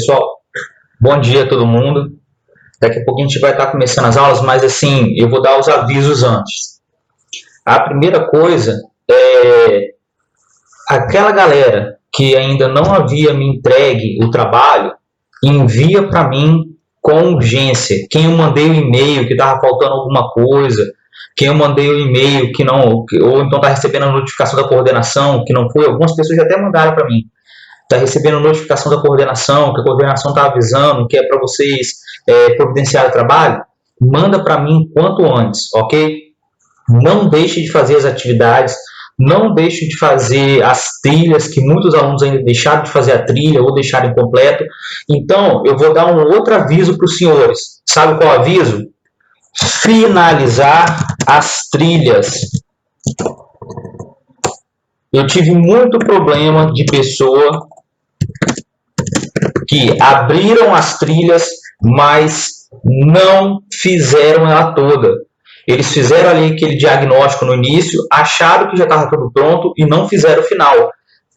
Pessoal, bom dia a todo mundo. Daqui a pouco a gente vai estar começando as aulas, mas assim, eu vou dar os avisos antes. A primeira coisa é aquela galera que ainda não havia me entregue o trabalho, envia para mim com urgência. Quem eu mandei o e-mail que estava faltando alguma coisa, quem eu mandei o e-mail que não, ou então está recebendo a notificação da coordenação, que não foi, algumas pessoas já até mandaram para mim. Está recebendo notificação da coordenação, que a coordenação está avisando, que é para vocês providenciar o trabalho, manda para mim quanto antes, ok? Não deixe de fazer as atividades, não deixe de fazer as trilhas, que muitos alunos ainda deixaram de fazer a trilha ou deixaram incompleto. Então, eu vou dar um outro aviso para os senhores. Sabe qual aviso? Finalizar as trilhas. Eu tive muito problema de pessoa que abriram as trilhas, mas não fizeram ela toda. Eles fizeram ali aquele diagnóstico no início, acharam que já estava tudo pronto e não fizeram o final.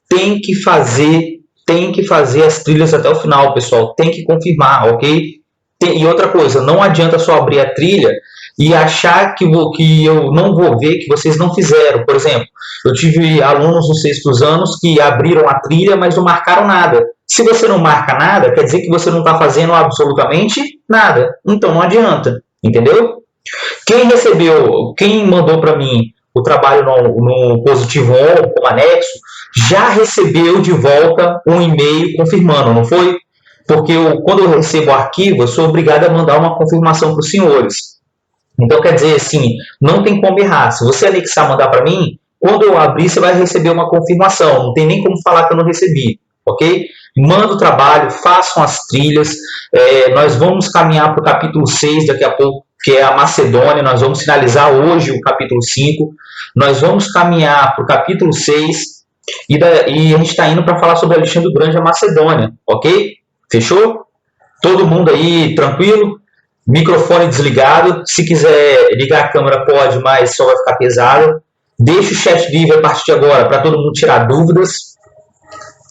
Tem que fazer as trilhas até o final, pessoal. Tem que confirmar, ok? E outra coisa, não adianta só abrir a trilha e achar que eu não vou ver, que vocês não fizeram. Por exemplo, eu tive alunos nos sextos anos que abriram a trilha, mas não marcaram nada. Se você não marca nada, quer dizer que você não está fazendo absolutamente nada. Então não adianta, entendeu? Quem mandou para mim o trabalho no Positivo On, como anexo, já recebeu de volta um e-mail confirmando, não foi? Porque quando eu recebo o arquivo, eu sou obrigado a mandar uma confirmação para os senhores. Então, quer dizer assim, não tem como errar. Se você anexar e mandar para mim, quando eu abrir, você vai receber uma confirmação. Não tem nem como falar que eu não recebi, ok? Manda o trabalho, façam as trilhas. Nós vamos caminhar para o capítulo 6 daqui a pouco, que é a Macedônia. Nós vamos finalizar hoje o capítulo 5. Nós vamos caminhar para o capítulo 6 e a gente está indo para falar sobre Alexandre o Grande e a Macedônia, ok? Fechou? Todo mundo aí tranquilo? Microfone desligado. Se quiser ligar a câmera pode, mas só vai ficar pesado. Deixa o chat livre a partir de agora para todo mundo tirar dúvidas.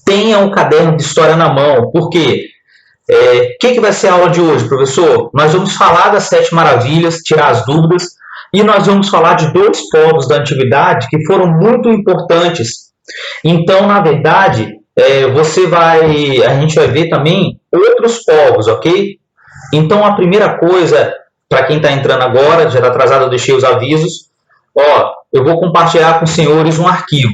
Tenha um caderno de história na mão. Por quê? O que vai ser a aula de hoje, professor? Nós vamos falar das 7 maravilhas, tirar as dúvidas, e nós vamos falar de 2 povos da antiguidade que foram muito importantes. Então, na verdade, a gente vai ver também outros povos, ok? Então, a primeira coisa, para quem está entrando agora, já está atrasado, eu deixei os avisos. Eu vou compartilhar com os senhores um arquivo.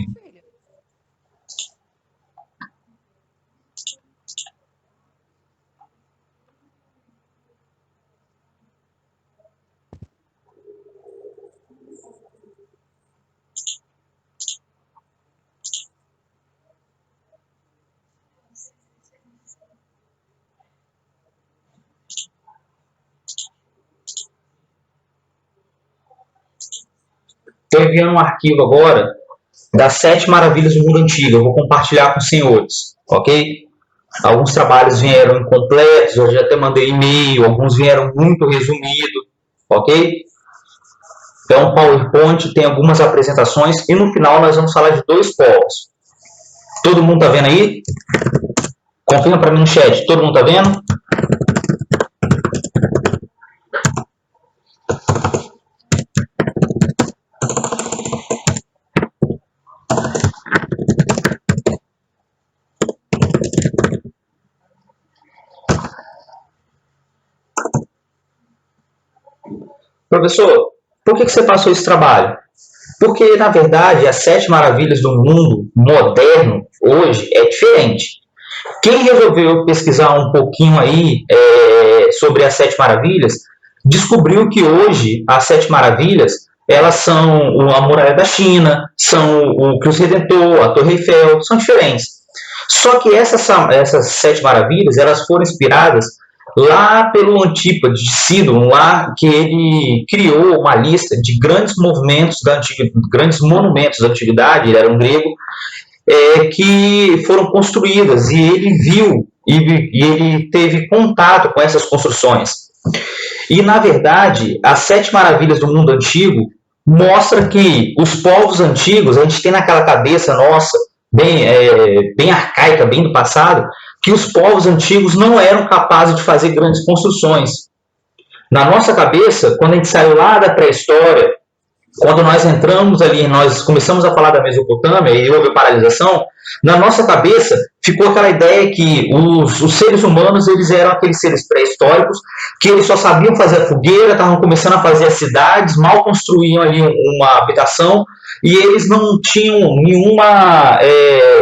Estou enviando um arquivo agora das 7 maravilhas do mundo antigo. Eu vou compartilhar com os senhores, ok? Alguns trabalhos vieram incompletos, eu já até mandei e-mail, alguns vieram muito resumidos, ok? Então, o PowerPoint tem algumas apresentações e no final nós vamos falar de 2 povos. Todo mundo está vendo aí? Confirma para mim no chat. Todo mundo está vendo? Professor, por que você passou esse trabalho? Porque, na verdade, as 7 maravilhas do mundo moderno, hoje, é diferente. Quem resolveu pesquisar um pouquinho aí sobre as 7 maravilhas, descobriu que hoje as 7 maravilhas, elas são a Muralha da China, são o Cristo Redentor, a Torre Eiffel, são diferentes. Só que essas 7 maravilhas, elas foram inspiradas lá pelo Antípodes de Sidon, lá que ele criou uma lista de grandes monumentos da antiguidade, ele era um grego, que foram construídas, e ele viu, e ele teve contato com essas construções. E, na verdade, as 7 maravilhas do mundo antigo mostra que os povos antigos, a gente tem naquela cabeça nossa, bem arcaica, bem do passado, que os povos antigos não eram capazes de fazer grandes construções. Na nossa cabeça, quando a gente saiu lá da pré-história, quando nós entramos ali, nós começamos a falar da Mesopotâmia e houve a paralisação, na nossa cabeça ficou aquela ideia que os seres humanos eles eram aqueles seres pré-históricos, que eles só sabiam fazer a fogueira, estavam começando a fazer as cidades, mal construíam ali uma habitação, e eles não tinham nenhuma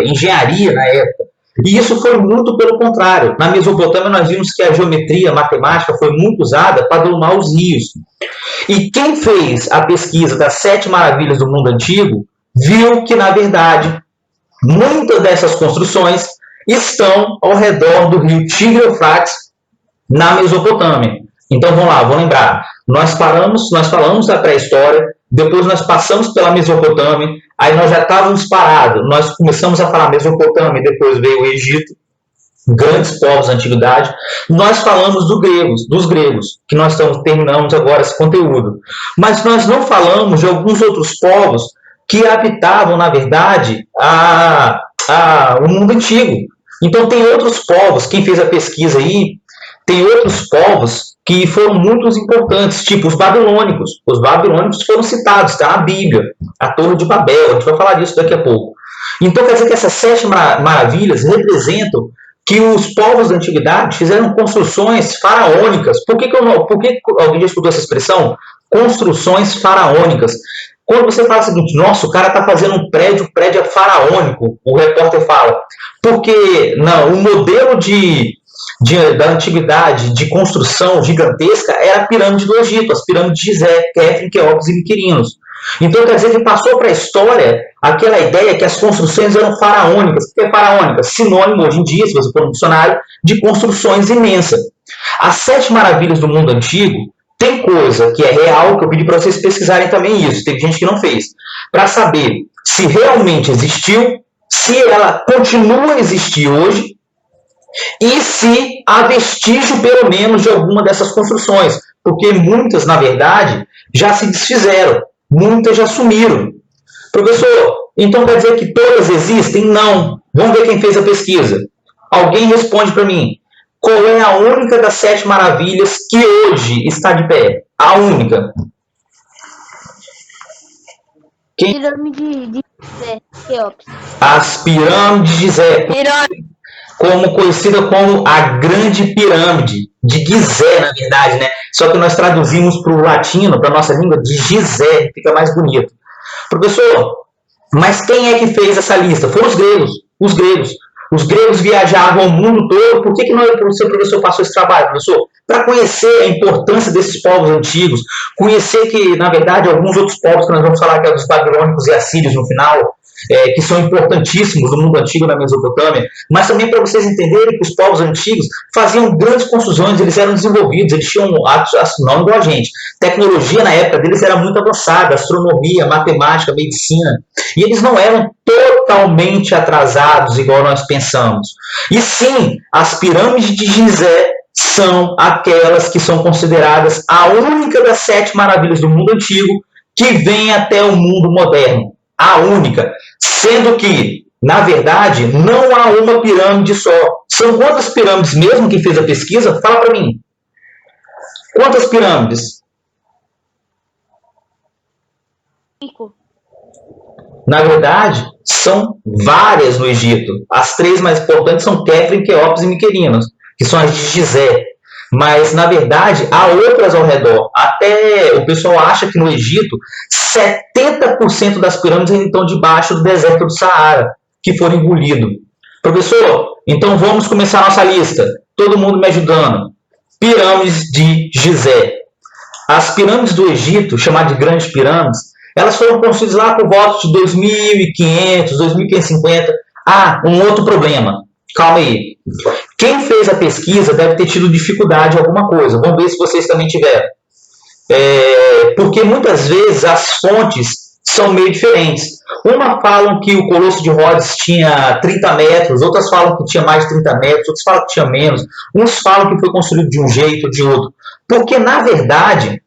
engenharia na época. E isso foi muito pelo contrário. Na Mesopotâmia nós vimos que a geometria, a matemática foi muito usada para domar os rios. E quem fez a pesquisa das 7 maravilhas do mundo antigo viu que, na verdade, muitas dessas construções estão ao redor do rio Tigre-Eufrates, na Mesopotâmia. Então, vamos lá, vou lembrar. Nós falamos da pré-história, depois nós passamos pela Mesopotâmia, aí nós já estávamos parados, nós começamos a falar Mesopotâmia, depois veio o Egito, grandes povos da antiguidade. Nós falamos dos gregos, que nós terminamos agora esse conteúdo. Mas nós não falamos de alguns outros povos que habitavam, na verdade, o mundo antigo. Então tem outros povos, quem fez a pesquisa aí, tem outros povos que foram muito importantes, tipo os babilônicos. Os babilônicos foram citados, está na Bíblia, a Torre de Babel, a gente vai falar disso daqui a pouco. Então quer dizer que essas 7 maravilhas representam que os povos da antiguidade fizeram construções faraônicas. Por que alguém já escutou essa expressão? Construções faraônicas. Quando você fala o seguinte, nossa, o cara está fazendo um prédio, o prédio é faraônico, o repórter fala. Porque não, o modelo da antiguidade de construção gigantesca era a pirâmide do Egito, as pirâmides de Gizé, Kefren, Queops e Miquerinos. Então quer dizer que passou para a história aquela ideia que as construções eram faraônicas. O que é faraônica? Sinônimo hoje em dia, se você for no dicionário, de construções imensas. As 7 maravilhas do mundo antigo tem coisa que é real, que eu pedi para vocês pesquisarem também isso, tem gente que não fez, para saber se realmente existiu, se ela continua a existir hoje, e se há vestígio, pelo menos, de alguma dessas construções. Porque muitas, na verdade, já se desfizeram. Muitas já sumiram. Professor, então quer dizer que todas existem? Não. Vamos ver quem fez a pesquisa. Alguém responde para mim. Qual é a única das 7 maravilhas que hoje está de pé? A única. Pirâmide de Gizé, Queops. As pirâmides de Gizé. Como conhecida como a Grande Pirâmide de Gizé, na verdade, né? Só que nós traduzimos para o latino, para a nossa língua, de Gizé, fica mais bonito. Professor, mas quem é que fez essa lista? Foram os gregos. Os gregos. Os gregos viajavam o mundo todo. Por que o seu professor passou esse trabalho, professor? Para conhecer a importância desses povos antigos, conhecer que, na verdade, alguns outros povos que nós vamos falar, que é dos babilônicos e assírios no final, que são importantíssimos no mundo antigo, na Mesopotâmia, mas também para vocês entenderem que os povos antigos faziam grandes construções, eles eram desenvolvidos, eles tinham não igual a gente. Tecnologia na época deles era muito avançada, astronomia, matemática, medicina, e eles não eram totalmente atrasados igual nós pensamos. E sim, as pirâmides de Gizé são aquelas que são consideradas a única das 7 maravilhas do mundo antigo que vem até o mundo moderno. A única. Sendo que, na verdade, não há uma pirâmide só. São quantas pirâmides mesmo que fez a pesquisa? Fala para mim. Quantas pirâmides? 5. Na verdade, são várias no Egito. As 3 mais importantes são Kefren, Queops e Miquerinos, que são as de Gizé. Mas, na verdade, há outras ao redor. Até o pessoal acha que no Egito, 70% das pirâmides ainda estão debaixo do deserto do Saara, que foram engolidos. Professor, então vamos começar a nossa lista. Todo mundo me ajudando. Pirâmides de Gizé. As pirâmides do Egito, chamadas de grandes pirâmides, elas foram construídas lá por volta de 2500, 2550. Ah, um outro problema. Calma aí. Quem fez a pesquisa deve ter tido dificuldade em alguma coisa. Vamos ver se vocês também tiveram. Porque muitas vezes as fontes são meio diferentes. Uma falam que o Colosso de Rhodes tinha 30 metros, outras falam que tinha mais de 30 metros, outras falam que tinha menos, uns falam que foi construído de um jeito ou de outro. Porque, na verdade,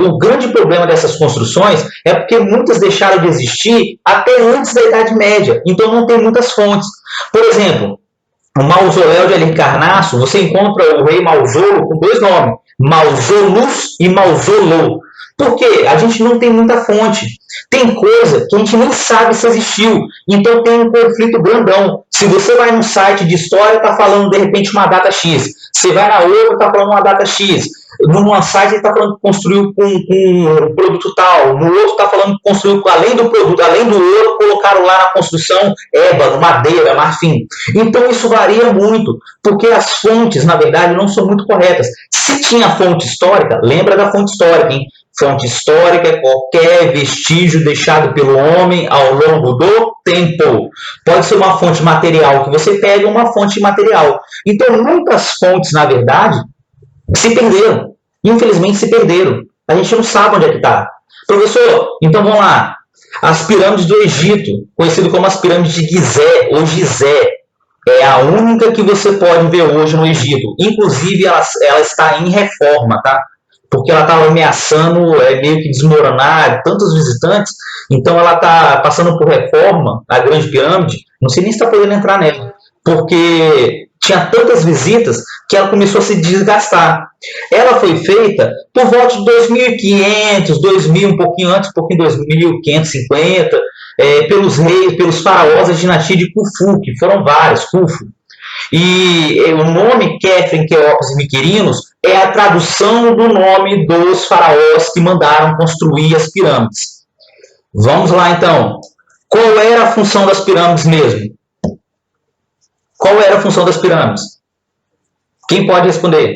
o grande problema dessas construções é porque muitas deixaram de existir até antes da Idade Média. Então não tem muitas fontes. Por exemplo, o mausoléu de Halicarnasso, você encontra o rei Mausolo com dois nomes, Mausolus e Mausolou. Por quê? A gente não tem muita fonte. Tem coisa que a gente nem sabe se existiu. Então tem um conflito grandão. Se você vai num site de história, está falando de repente uma data X. Você vai na outra, está falando uma data X. Num site está falando que construiu com um produto tal. No outro está falando que construiu além do produto, além do ouro, colocaram lá na construção ébano, madeira, marfim. Então isso varia muito, porque as fontes, na verdade, não são muito corretas. Se tinha fonte histórica, lembra da fonte histórica, hein? Fonte histórica é qualquer vestígio deixado pelo homem ao longo do tempo. Pode ser uma fonte material que você pega ou uma fonte imaterial. Então, muitas fontes, na verdade, se perderam. Infelizmente, se perderam. A gente não sabe onde é que está. Professor, então vamos lá. As pirâmides do Egito, conhecido como as pirâmides de Gizé ou Gizé, é a única que você pode ver hoje no Egito. Inclusive, ela está em reforma, tá? Porque ela estava ameaçando meio que desmoronar tantos visitantes, então ela está passando por reforma, a Grande Pirâmide, não sei nem se está podendo entrar nela, porque tinha tantas visitas que ela começou a se desgastar. Ela foi feita por volta de 2500, 2000, um pouquinho antes, um pouquinho 2550, pelos reis, pelos faraós da dinastia de Khufu, que foram vários, Khufu. E o nome Khephren, Quéops e Miquerinos é a tradução do nome dos faraós que mandaram construir as pirâmides. Vamos lá, então. Qual era a função das pirâmides mesmo? Qual era a função das pirâmides? Quem pode responder?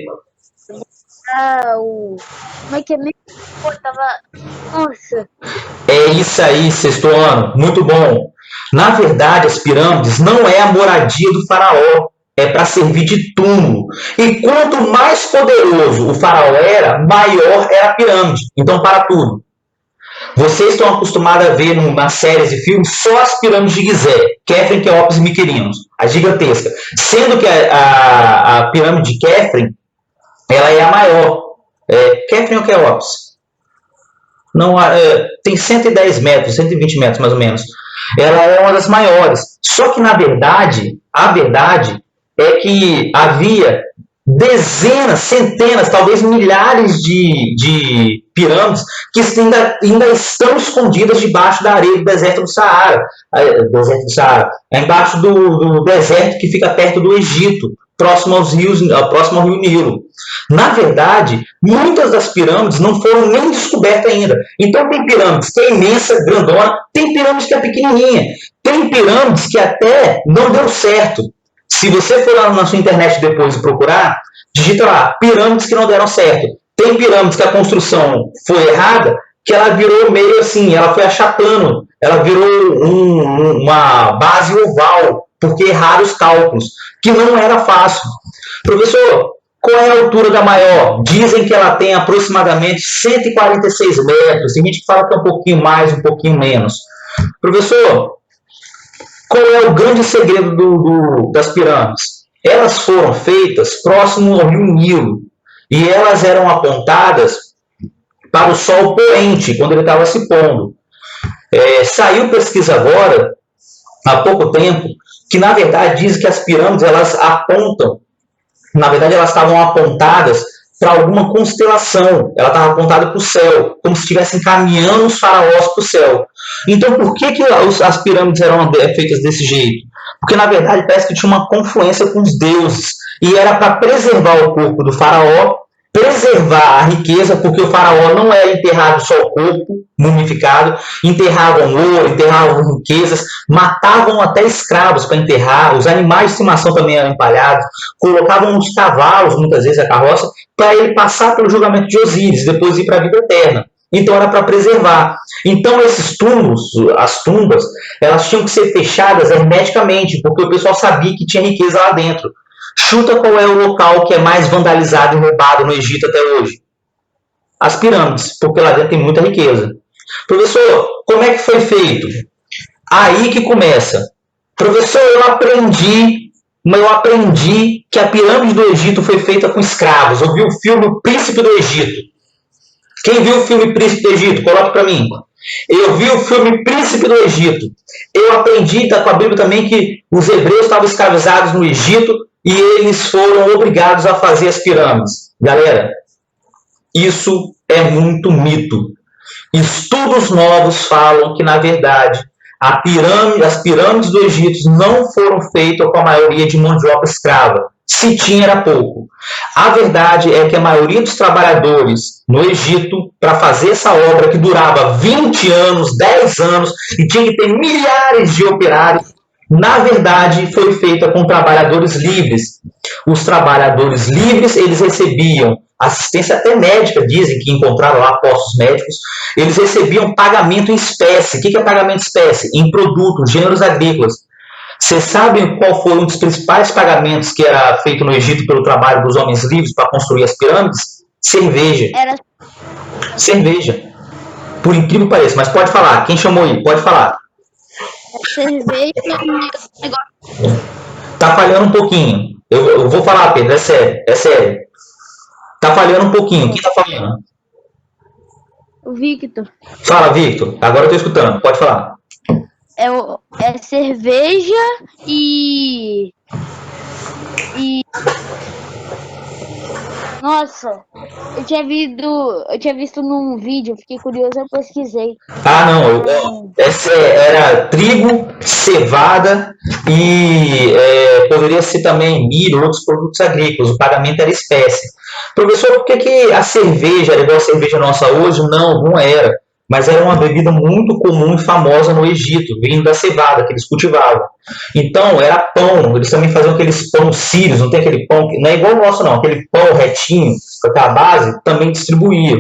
Como é que é mesmo? Pô, Nossa. É isso aí, sexto ano. Muito bom. Na verdade, as pirâmides não é a moradia do faraó. É para servir de túmulo. E quanto mais poderoso o faraó era, maior era a pirâmide. Então, para tudo. Vocês estão acostumados a ver nas séries e filmes só as pirâmides de Gizé, Khephren, Quéops e Miquerinos, a gigantesca. Sendo que a pirâmide de Khephren, ela é a maior. Khephren ou Quéops? Não, tem 110 metros, 120 metros mais ou menos. Ela é uma das maiores. Só que, na verdade, a verdade é que havia dezenas, centenas, talvez milhares de pirâmides que ainda estão escondidas debaixo da areia do deserto do Saara. Embaixo do deserto que fica perto do Egito, próximo ao rio Nilo. Na verdade, muitas das pirâmides não foram nem descobertas ainda. Então tem pirâmides que é imensa, grandona, tem pirâmides que é pequenininha, tem pirâmides que até não deu certo. Se você for lá na sua internet depois e procurar, digita lá, pirâmides que não deram certo. Tem pirâmides que a construção foi errada, que ela virou meio assim, ela foi achatando, ela virou uma base oval, porque erraram os cálculos, que não era fácil. Professor, qual é a altura da maior? Dizem que ela tem aproximadamente 146 metros, tem gente que fala que é um pouquinho mais, um pouquinho menos. Professor, qual é o grande segredo das pirâmides? Elas foram feitas próximo ao rio Nilo e elas eram apontadas para o sol poente, quando ele estava se pondo. Saiu pesquisa agora, há pouco tempo, que na verdade diz que as pirâmides elas apontam, na verdade elas estavam apontadas para alguma constelação, ela estava apontada para o céu, como se estivessem caminhando os faraós para o céu. Então, por que as pirâmides eram feitas desse jeito? Porque, na verdade, parece que tinha uma confluência com os deuses. E era para preservar o corpo do faraó, preservar a riqueza, porque o faraó não era enterrado só o corpo, mumificado, enterravam ouro, enterravam riquezas, matavam até escravos para enterrar, os animais de estimação também eram empalhados, colocavam os cavalos, muitas vezes a carroça, para ele passar pelo julgamento de Osíris, depois ir para a vida eterna. Então era para preservar. Então esses túmulos, as tumbas, elas tinham que ser fechadas hermeticamente, porque o pessoal sabia que tinha riqueza lá dentro. Chuta qual é o local que é mais vandalizado e roubado no Egito até hoje? As pirâmides, porque lá dentro tem muita riqueza. Professor, como é que foi feito? Aí que começa. Professor, eu aprendi que a pirâmide do Egito foi feita com escravos. Eu vi o filme O Príncipe do Egito. Quem viu o filme Príncipe do Egito? Coloque para mim. Eu vi o filme Príncipe do Egito. Eu aprendi com a Bíblia também que os hebreus estavam escravizados no Egito e eles foram obrigados a fazer as pirâmides. Galera, isso é muito mito. Estudos novos falam que, na verdade, as pirâmides do Egito não foram feitas com a maioria de mão de obra escrava. Se tinha, era pouco. A verdade é que a maioria dos trabalhadores no Egito, para fazer essa obra que durava 20 anos, 10 anos, e tinha que ter milhares de operários, na verdade, foi feita com trabalhadores livres. Os trabalhadores livres, eles recebiam assistência até médica, dizem que encontraram lá postos médicos, eles recebiam pagamento em espécie. O que é pagamento em espécie? Em produtos, gêneros agrícolas. Vocês sabem qual foi um dos principais pagamentos que era feito no Egito pelo trabalho dos homens livres para construir as pirâmides? Cerveja. Era Cerveja. Por incrível que pareça, mas pode falar. Quem chamou aí? Pode falar. cerveja e negócio. Tá falhando um pouquinho. Eu vou falar, Pedro, é sério. É sério. Tá falhando um pouquinho. Quem tá falando? O Victor. Fala, Victor. Agora eu tô escutando. Pode falar. É cerveja e. Nossa, eu tinha visto num vídeo, fiquei curioso, eu pesquisei. Ah, não. Essa era trigo, cevada e poderia ser também milho, outros produtos agrícolas. O pagamento era espécie. Professor, por que a cerveja era igual a cerveja nossa hoje? Não era. Mas era uma bebida muito comum e famosa no Egito, vindo da cevada que eles cultivavam. Então, era pão. Eles também faziam aqueles pão sírios, não tem aquele pão, não é igual o nosso não, aquele pão retinho, com aquela base, também distribuía.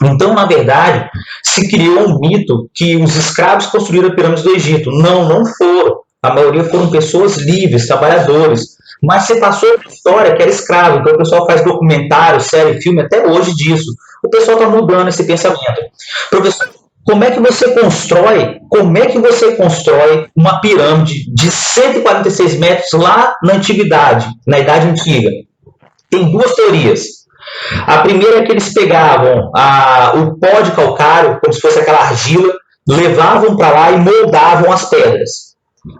Então, na verdade, se criou um mito que os escravos construíram a pirâmide do Egito. Não foram. A maioria foram pessoas livres, trabalhadores. Mas você passou a história que era escravo. Então, o pessoal faz documentário, série, filme até hoje disso. O pessoal está mudando esse pensamento. Professor, como é que você constrói uma pirâmide de 146 metros lá na antiguidade, na Idade Antiga? Tem duas teorias. A primeira é que eles pegavam o pó de calcário, como se fosse aquela argila, levavam para lá e moldavam as pedras.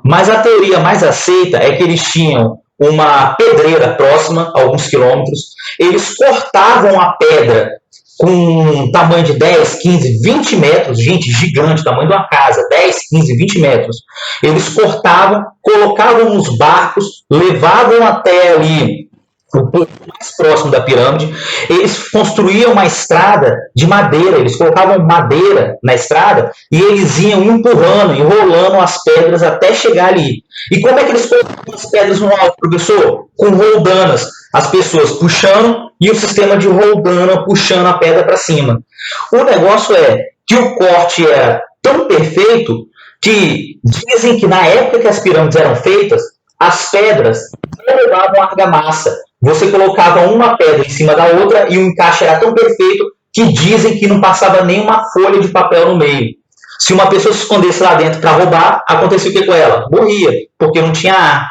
Mas a teoria mais aceita é que eles tinham uma pedreira próxima, a alguns quilômetros, eles cortavam a pedra com um tamanho de 10, 15, 20 metros, gente, gigante, tamanho de uma casa, 10, 15, 20 metros. Eles cortavam, colocavam nos barcos, levavam até ali o ponto mais próximo da pirâmide, eles construíam uma estrada de madeira, eles colocavam madeira na estrada e eles iam empurrando, enrolando as pedras até chegar ali. E como é que eles colocavam as pedras no alto, professor? Com roldanas, as pessoas puxando e o sistema de roldana puxando a pedra para cima. O negócio é que o corte era tão perfeito que dizem que na época que as pirâmides eram feitas, as pedras não levavam argamassa. Você colocava uma pedra em cima da outra e o encaixe era tão perfeito que dizem que não passava nenhuma folha de papel no meio. Se uma pessoa se escondesse lá dentro para roubar, acontecia o que com ela? Morria, porque não tinha ar.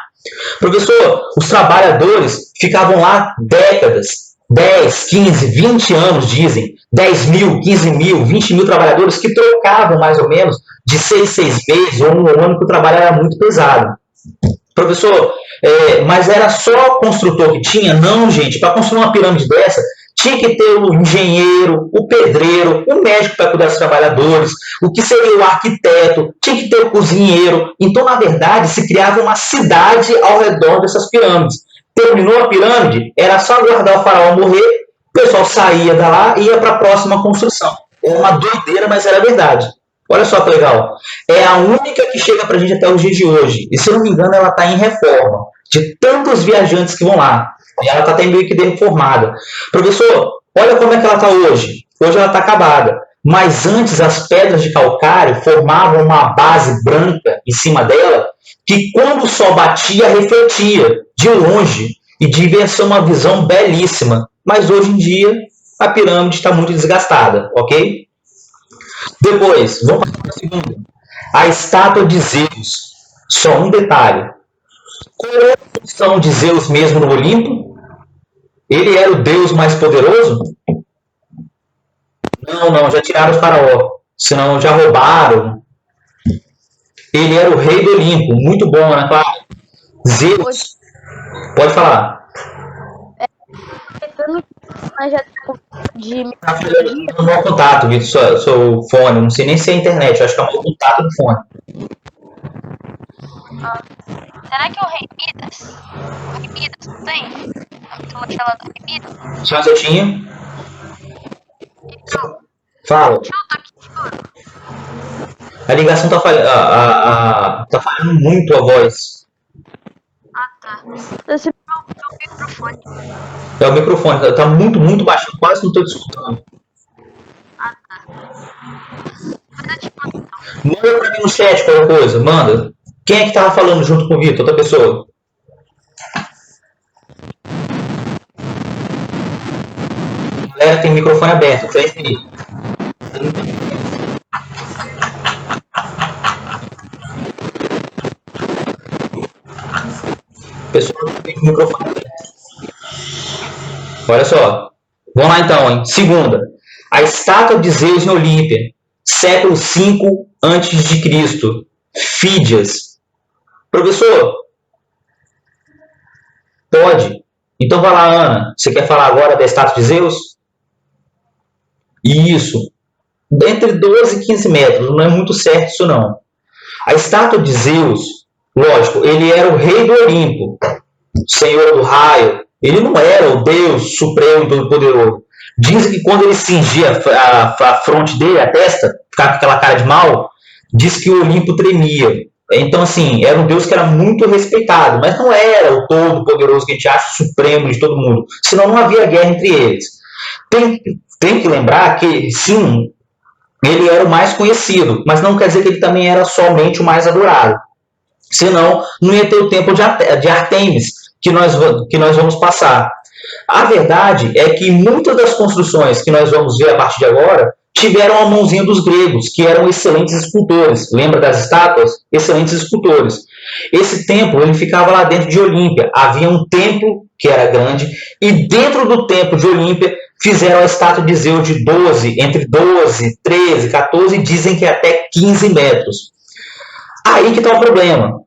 Professor, os trabalhadores ficavam lá décadas, 10, 15, 20 anos, dizem, 10 mil, 15 mil, 20 mil trabalhadores que trocavam mais ou menos de 6 meses ou um ano que o trabalho era muito pesado. Professor, mas era só o construtor que tinha? Não, gente. Para construir uma pirâmide dessa, tinha que ter o engenheiro, o pedreiro, o médico para cuidar dos trabalhadores, o que seria o arquiteto, tinha que ter o cozinheiro. Então, na verdade, se criava uma cidade ao redor dessas pirâmides. Terminou a pirâmide, era só aguardar o faraó morrer, o pessoal saía da lá e ia para a próxima construção. Era uma doideira, mas era verdade. Olha só que legal. É a única que chega para a gente até os dias de hoje. E se eu não me engano, ela está em reforma. De tantos viajantes que vão lá. E ela está até meio que reformada. Professor, olha como é que ela está hoje. Hoje ela está acabada. Mas antes as pedras de calcário formavam uma base branca em cima dela que quando o sol batia, refletia de longe. E devia ser uma visão belíssima. Mas hoje em dia a pirâmide está muito desgastada, ok? Depois, vamos para a segunda. A estátua de Zeus. Só um detalhe. Qual é a função de Zeus mesmo no Olimpo? Ele era o deus mais poderoso? Não, já tiraram o faraó. senão já roubaram. Ele era o rei do Olimpo, muito bom, né, claro. Zeus, pode falar. Mas já de Tá falhando no mau contato, Vitor, seu fone. Não sei nem se é internet, eu acho que é o mau contato do fone. Será que é o Rei Midas? O Rei Midas, não tem? A mitologia lá do Rei Midas? Só um minutinho. Então, Fala. deixa eu aqui. A ligação tá falhando, tá falhando muito a voz. Ah, tá. Esse é o microfone. É o microfone, tá muito, muito baixinho, quase não tô te escutando. Ah, tá. Mas eu te mando então. Manda pra mim no chat qualquer coisa, manda. Quem é que tava falando junto com o Vitor? Outra pessoa? A galera tem o microfone aberto, fecha aí. Pessoal, tem o microfone aberto. Olha só. Vamos lá então, hein? Segunda. A estátua de Zeus na Olímpia, século V a.C. Fídias. Professor? Pode. Então vai lá, Ana. Você quer falar agora da estátua de Zeus? Isso. Entre 12 e 15 metros. Não é muito certo isso, não. A estátua de Zeus, lógico, ele era o rei do Olimpo, senhor do raio. Ele não era o Deus supremo e todo-poderoso. Dizem que quando ele cingia a fronte dele, a testa, ficava com aquela cara de mal, diz que o Olimpo tremia. Então, assim, era um Deus que era muito respeitado, mas não era o todo-poderoso que a gente acha supremo de todo mundo. Senão não havia guerra entre eles. Tem que lembrar que, sim, ele era o mais conhecido, mas não quer dizer que ele também era somente o mais adorado. Senão, não ia ter o templo de Artemis, que nós vamos passar. A verdade é que muitas das construções que nós vamos ver a partir de agora tiveram a mãozinha dos gregos, que eram excelentes escultores. Lembra das estátuas? Excelentes escultores. Esse templo ele ficava lá dentro de Olímpia. Havia um templo que era grande, e dentro do templo de Olímpia fizeram a estátua de Zeus de 12, entre 12, 13, 14, dizem que até 15 metros. Aí que está o problema.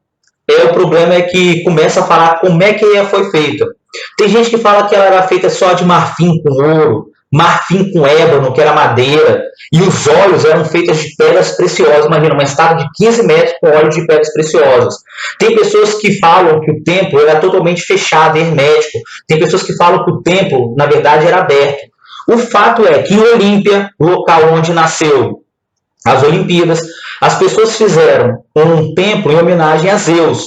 O problema é que começa a falar como é que ela foi feita. Tem gente que fala que ela era feita só de marfim com ouro, marfim com ébano, que era madeira, e os olhos eram feitos de pedras preciosas. Imagina, uma estátua de 15 metros com olhos de pedras preciosas. Tem pessoas que falam que o templo era totalmente fechado, hermético. Tem pessoas que falam que o templo, na verdade, era aberto. O fato é que em Olímpia, local onde nasceu as Olimpíadas, as pessoas fizeram um templo em homenagem a Zeus.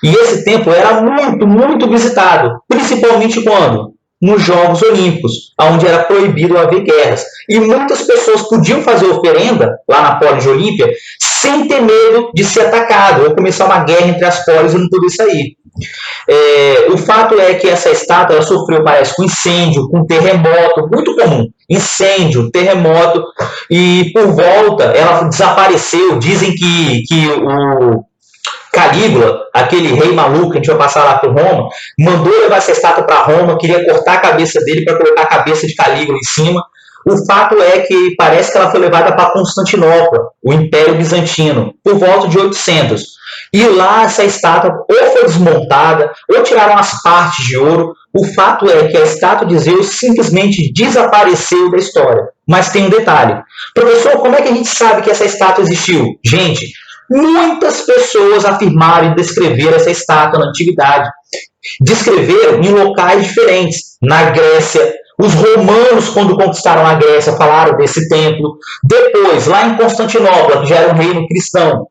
E esse templo era muito, muito visitado, principalmente quando? Nos Jogos Olímpicos, onde era proibido haver guerras. E muitas pessoas podiam fazer oferenda lá na Polis de Olímpia sem ter medo de ser atacado ou começar uma guerra entre as polis e não poder sair. O fato é que essa estátua ela sofreu, parece, com incêndio, com terremoto, muito comum. Incêndio, terremoto, e por volta ela desapareceu. Dizem que o Calígula, aquele rei maluco que a gente vai passar lá por Roma, mandou levar essa estátua para Roma, queria cortar a cabeça dele para colocar a cabeça de Calígula em cima. O fato é que parece que ela foi levada para Constantinopla, o Império Bizantino, por volta de 800. E lá essa estátua ou foi desmontada, ou tiraram as partes de ouro. O fato é que a estátua de Zeus simplesmente desapareceu da história. Mas tem um detalhe. Professor, como é que a gente sabe que essa estátua existiu? Gente, muitas pessoas afirmaram e descreveram essa estátua na antiguidade. Descreveram em locais diferentes. Na Grécia, os romanos, quando conquistaram a Grécia, falaram desse templo. Depois, lá em Constantinopla, que já era um reino cristão,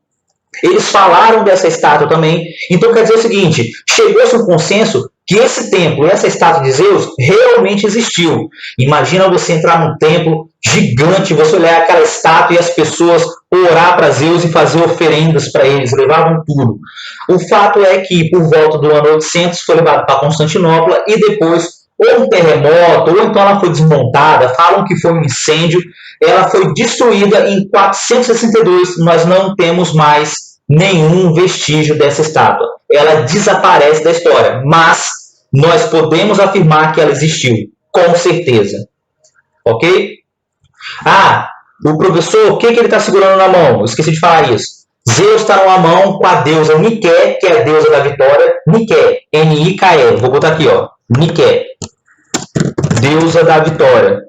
eles falaram dessa estátua também. Então quer dizer o seguinte, chegou-se um consenso que esse templo, essa estátua de Zeus, realmente existiu. Imagina você entrar num templo gigante, você olhar aquela estátua e as pessoas orar para Zeus e fazer oferendas para eles, levavam tudo. O fato é que por volta do ano 800 foi levado para Constantinopla e depois ou um terremoto, ou então ela foi desmontada, falam que foi um incêndio, ela foi destruída em 462, nós não temos mais nenhum vestígio dessa estátua. Ela desaparece da história, mas nós podemos afirmar que ela existiu, com certeza. Ok? O professor, o que ele está segurando na mão? Eu esqueci de falar isso. Zeus está numa mão com a deusa Nike, que é a deusa da vitória. Nike, N-I-K-E. Vou botar aqui, ó. Nike, deusa da vitória.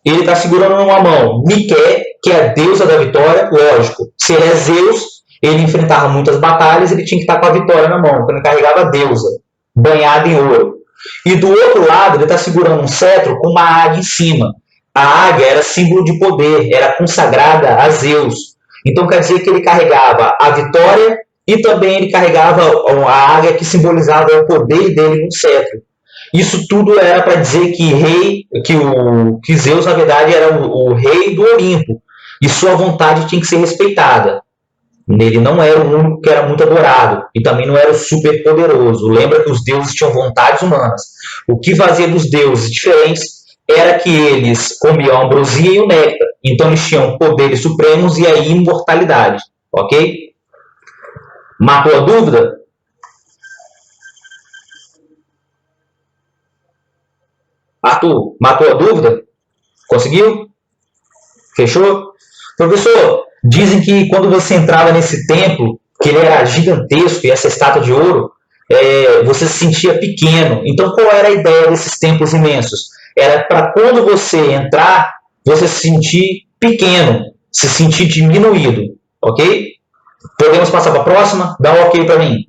Ele está segurando numa mão Nike, que é a deusa da vitória. Lógico, se ele é Zeus, ele enfrentava muitas batalhas, ele tinha que estar com a vitória na mão, então ele carregava a deusa, banhada em ouro. E do outro lado, ele está segurando um cetro com uma águia em cima. A águia era símbolo de poder, era consagrada a Zeus. Então quer dizer que ele carregava a vitória e também ele carregava a águia que simbolizava o poder dele no cetro. Isso tudo era para dizer que Zeus, na verdade, era o rei do Olimpo. E sua vontade tinha que ser respeitada. Ele não era o único que era muito adorado. E também não era o super poderoso. Lembra que os deuses tinham vontades humanas. O que fazia dos deuses diferentes era que eles comiam a ambrosia e o néctar. Então eles tinham poderes supremos e a imortalidade. Ok? Matou a dúvida? Arthur, matou a dúvida? Conseguiu? Fechou? Professor, dizem que quando você entrava nesse templo, que ele era gigantesco e essa estátua de ouro, você se sentia pequeno. Então qual era a ideia desses templos imensos? Era para quando você entrar, você se sentir pequeno, se sentir diminuído. Ok? Podemos passar para a próxima? Dá um ok para mim.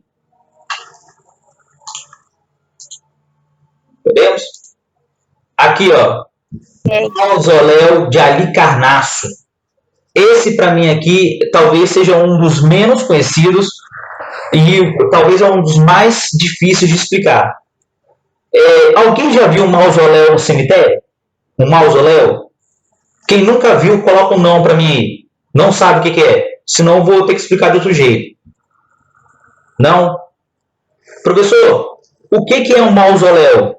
Podemos? Aqui, ó. Mausoléu de Halicarnasso. Esse, para mim, aqui, talvez seja um dos menos conhecidos e talvez é um dos mais difíceis de explicar. Alguém já viu um mausoléu no cemitério? Um mausoléu? Quem nunca viu, coloca um não para mim aí. Não sabe o que é. Senão eu vou ter que explicar de outro jeito. Não? Professor, o que é um mausoléu?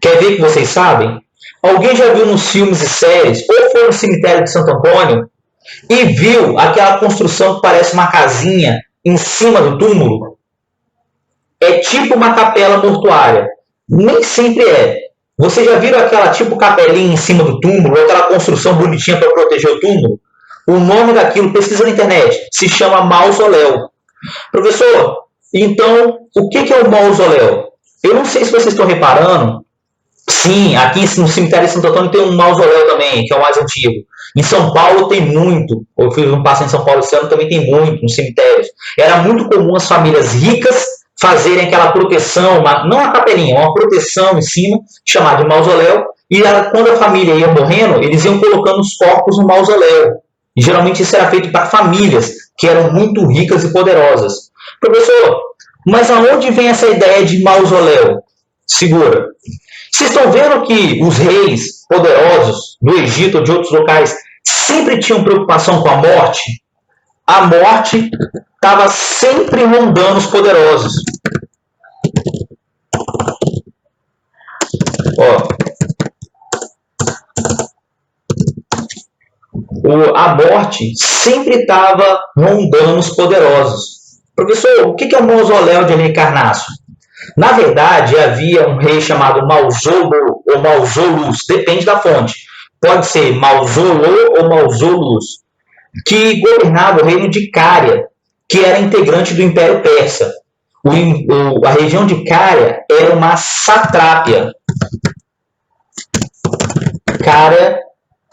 Quer ver que vocês sabem? Alguém já viu nos filmes e séries, ou foi no cemitério de Santo Antônio, e viu aquela construção que parece uma casinha em cima do túmulo? É tipo uma capela mortuária. Nem sempre é. Vocês já viram aquela tipo capelinha em cima do túmulo, ou aquela construção bonitinha para proteger o túmulo? O nome daquilo, pesquisa na internet, se chama mausoléu. Professor, então, o que é o mausoléu? Eu não sei se vocês estão reparando. Sim, aqui no cemitério de Santo Antônio tem um mausoléu também, que é o mais antigo. Em São Paulo tem muito. Eu fiz um passo em São Paulo esse ano, também tem muito nos cemitérios. Era muito comum as famílias ricas fazerem aquela proteção, não a capelinha, uma proteção em cima, chamada de mausoléu. E quando a família ia morrendo, eles iam colocando os corpos no mausoléu. E geralmente isso era feito para famílias que eram muito ricas e poderosas. Professor, mas aonde vem essa ideia de mausoléu? Segura. Vocês estão vendo que os reis poderosos do Egito ou de outros locais sempre tinham preocupação com a morte? A morte estava sempre rondando os poderosos. A morte sempre estava rondando os poderosos. Professor, o que é o mausoléu de Halicarnasso? Na verdade, havia um rei chamado Mausolo ou Mausolus, depende da fonte. Pode ser Mausolo ou Mausolus, que governava o reino de Cária, que era integrante do Império Persa. A região de Cária era uma satrápia. Cária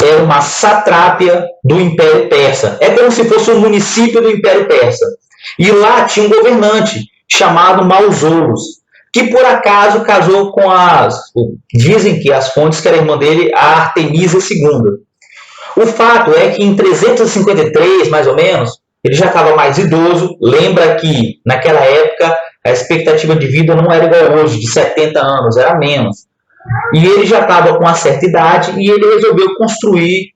era uma satrápia do Império Persa. É como se fosse um município do Império Persa. E lá tinha um governante chamado Mausolus, que por acaso casou com dizem que as fontes que era irmã dele, a Artemisa II. O fato é que em 353, mais ou menos, ele já estava mais idoso. Lembra que naquela época a expectativa de vida não era igual hoje, de 70 anos, era menos. E ele já estava com uma certa idade e ele resolveu construir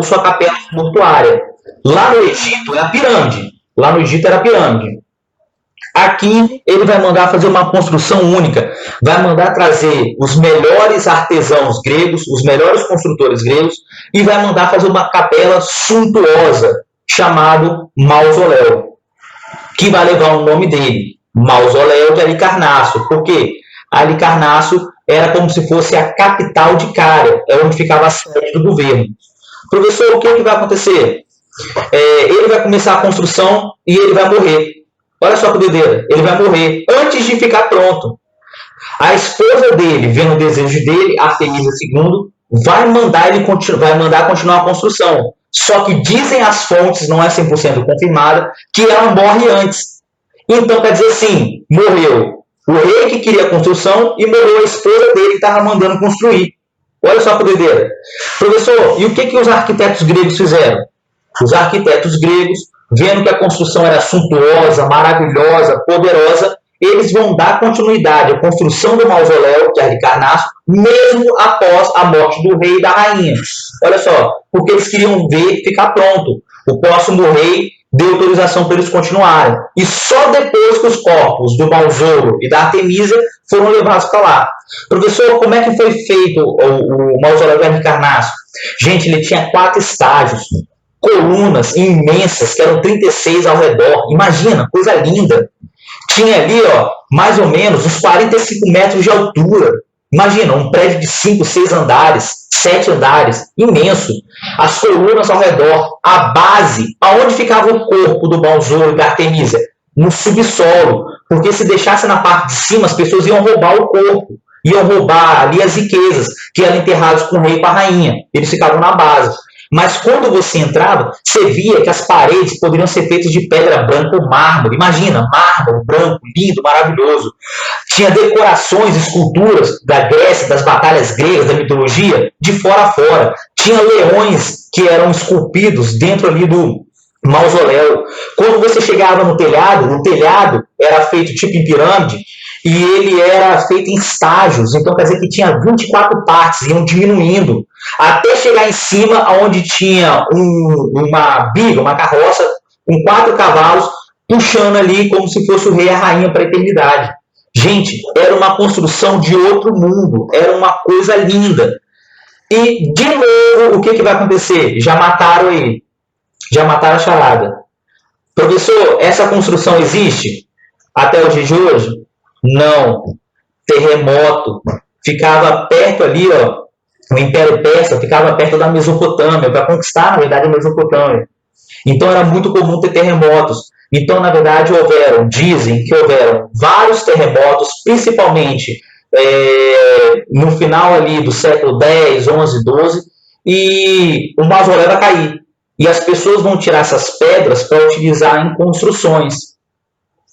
sua capela mortuária. Lá no Egito é a pirâmide. Lá no Egito era a pirâmide. Aqui ele vai mandar fazer uma construção única. Vai mandar trazer os melhores artesãos gregos, os melhores construtores gregos, e vai mandar fazer uma capela suntuosa, chamado mausoléu, que vai levar o nome dele, Mausoléu de Halicarnasso. Por quê? Halicarnasso era como se fosse a capital de Cária, é onde ficava a sede do governo. Professor, o que vai acontecer? Ele vai começar a construção e ele vai morrer. Olha só que doideira, ele vai morrer antes de ficar pronto. A esposa dele, vendo o desejo dele, a Felícia II, vai mandar continuar a construção. Só que dizem as fontes, não é 100% confirmada, que ela morre antes. Então, quer dizer assim, morreu o rei que queria a construção e morreu a esposa dele que estava mandando construir. Olha só que doideira. Professor, e o que os arquitetos gregos fizeram? Os arquitetos gregos, vendo que a construção era suntuosa, maravilhosa, poderosa, eles vão dar continuidade à construção do mausoléu de Halicarnasso, mesmo após a morte do rei e da rainha. Olha só, porque eles queriam ver ficar pronto. O próximo rei deu autorização para eles continuarem. E só depois que os corpos do Mausolo e da Artemisia foram levados para lá. Professor, como é que foi feito o mausoléu de Halicarnasso? Gente, ele tinha 4 estágios. Colunas imensas, que eram 36 ao redor. Imagina, coisa linda. Tinha ali, mais ou menos, uns 45 metros de altura. Imagina, um prédio de 5, 6 andares, 7 andares, imenso. As colunas ao redor, a base, aonde ficava o corpo do Mausolo e da Artemisia? No subsolo, porque se deixasse na parte de cima, as pessoas iam roubar o corpo. Iam roubar ali as riquezas, que eram enterrados com o rei e com a rainha. Eles ficavam na base. Mas quando você entrava, você via que as paredes poderiam ser feitas de pedra branca ou mármore. Imagina, mármore branco, lindo, maravilhoso. Tinha decorações, esculturas da Grécia, das batalhas gregas, da mitologia, de fora a fora. Tinha leões que eram esculpidos dentro ali do mausoléu. Quando você chegava no telhado, o telhado era feito tipo em pirâmide, e ele era feito em estágios, então quer dizer que tinha 24 partes, iam diminuindo, até chegar em cima, onde tinha uma biga, uma carroça, com 4 cavalos, puxando ali como se fosse o rei e a rainha para a eternidade. Gente, era uma construção de outro mundo, era uma coisa linda. E, de novo, o que vai acontecer? Já mataram ele, já mataram a charada. Professor, essa construção existe até o dia de hoje? Não. Terremoto. Ficava perto ali, o Império Persa ficava perto da Mesopotâmia, para conquistar, na verdade, a Mesopotâmia. Então era muito comum ter terremotos. Então, na verdade, dizem que houveram vários terremotos, principalmente no final ali do século X, XI, XII, e o mausoléu vai cair. E as pessoas vão tirar essas pedras para utilizar em construções.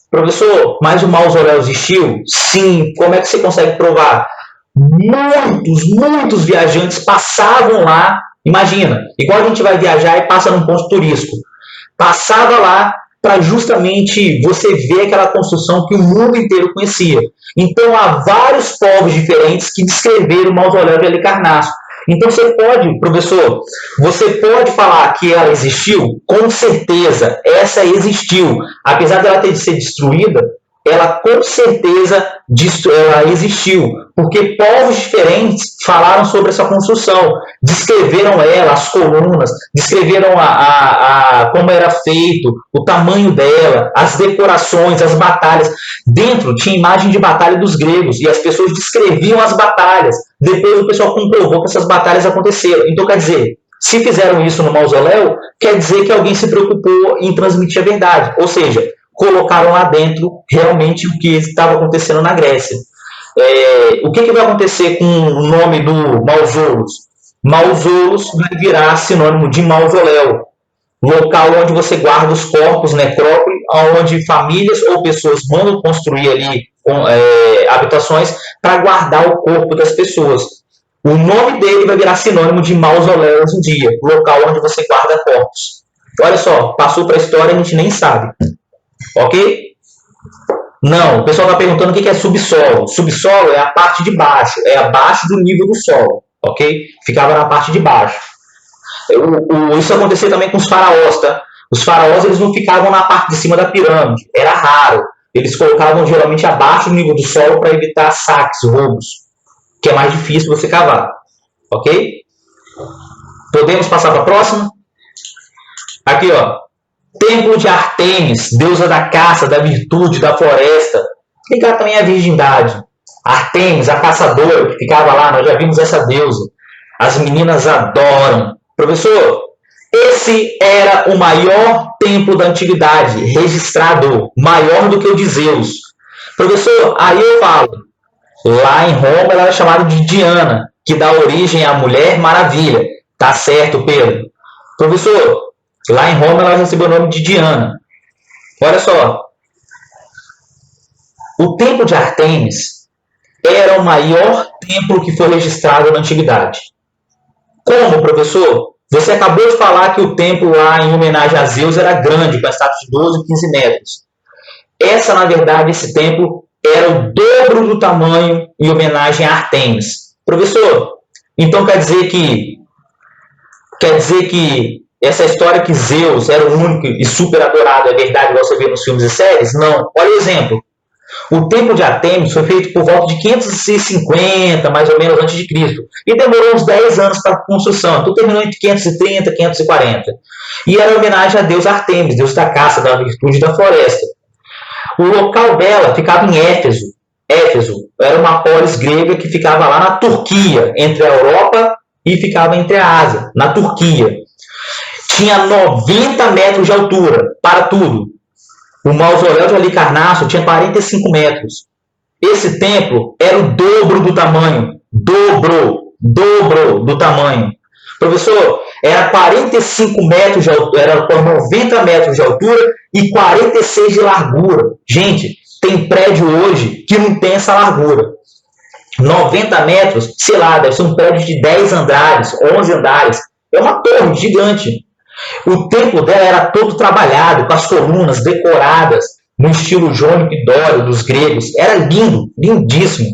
Professor, mas o mausoléu existiu? Sim. Como é que você consegue provar? Muitos viajantes passavam lá. Imagina, igual a gente vai viajar e passa num ponto turístico. Passava lá para justamente você ver aquela construção que o mundo inteiro conhecia. Então, há vários povos diferentes que descreveram o mausoléu de Halicarnasso. Então, professor, você pode falar que ela existiu? Com certeza, essa existiu. Apesar dela ter de ser destruída, ela com certeza ela existiu, porque povos diferentes falaram sobre essa construção, descreveram ela, as colunas, descreveram como era feito, o tamanho dela, as decorações, as batalhas. Dentro tinha imagem de batalha dos gregos, e as pessoas descreviam as batalhas. Depois o pessoal comprovou que essas batalhas aconteceram. Então, quer dizer, se fizeram isso no mausoléu, quer dizer que alguém se preocupou em transmitir a verdade. Ou seja, colocaram lá dentro realmente o que estava acontecendo na Grécia. O que vai acontecer com o nome do Mausolos? Mausolos vai virar sinônimo de mausoléu, local onde você guarda os corpos, necrópole, onde famílias ou pessoas mandam construir ali habitações para guardar o corpo das pessoas. O nome dele vai virar sinônimo de mausoléu hoje em dia, local onde você guarda corpos. Olha só, passou para a história, a gente nem sabe. Ok? Não, o pessoal está perguntando o que é subsolo. Subsolo é a parte de baixo, é abaixo do nível do solo. Ok? Ficava na parte de baixo. Isso acontecia também com os faraós, tá? Os faraós eles não ficavam na parte de cima da pirâmide, era raro. Eles colocavam geralmente abaixo do nível do solo para evitar saques, roubos, que é mais difícil você cavar. Ok? Podemos passar para a próxima? Aqui, Templo de Ártemis, deusa da caça, da virtude, da floresta. Ligado também à virgindade. Artemis, a caçadora que ficava lá, nós já vimos essa deusa. As meninas adoram. Professor, esse era o maior templo da antiguidade, registrado, maior do que o de Zeus. Professor, aí eu falo, lá em Roma ela era chamada de Diana, que dá origem à Mulher Maravilha. Tá certo, Pedro? Professor, lá em Roma ela recebeu o nome de Diana. Olha só, o templo de Artemis era o maior templo que foi registrado na antiguidade. Como, professor? Você acabou de falar que o templo lá em homenagem a Zeus era grande, com a estátua de 12 e 15 metros. Na verdade, esse templo era o dobro do tamanho em homenagem a Artemis. Professor, então quer dizer que essa história que Zeus era o único e super adorado é verdade, igual você vê nos filmes e séries? Não. Olha o exemplo. O templo de Artemis foi feito por volta de 550, mais ou menos, antes de Cristo. E demorou uns 10 anos para a construção. Então terminou entre 530 e 540. E era homenagem a Deus Artemis, Deus da caça, da virtude e da floresta. O local dela ficava em Éfeso. Éfeso era uma polis grega que ficava lá na Turquia, entre a Europa e ficava entre a Ásia, na Turquia. Tinha 90 metros de altura, para tudo. O mausoléu de Halicarnasso tinha 45 metros. Esse templo era o dobro do tamanho. Dobro do tamanho. Professor, era 45 metros de altura, era por 90 metros de altura e 46 de largura. Gente, tem prédio hoje que não tem essa largura. 90 metros, sei lá, deve ser um prédio de 10 andares, 11 andares. É uma torre gigante. O templo dela era todo trabalhado, com as colunas decoradas, no estilo jônico e dório dos gregos. Era lindo, lindíssimo.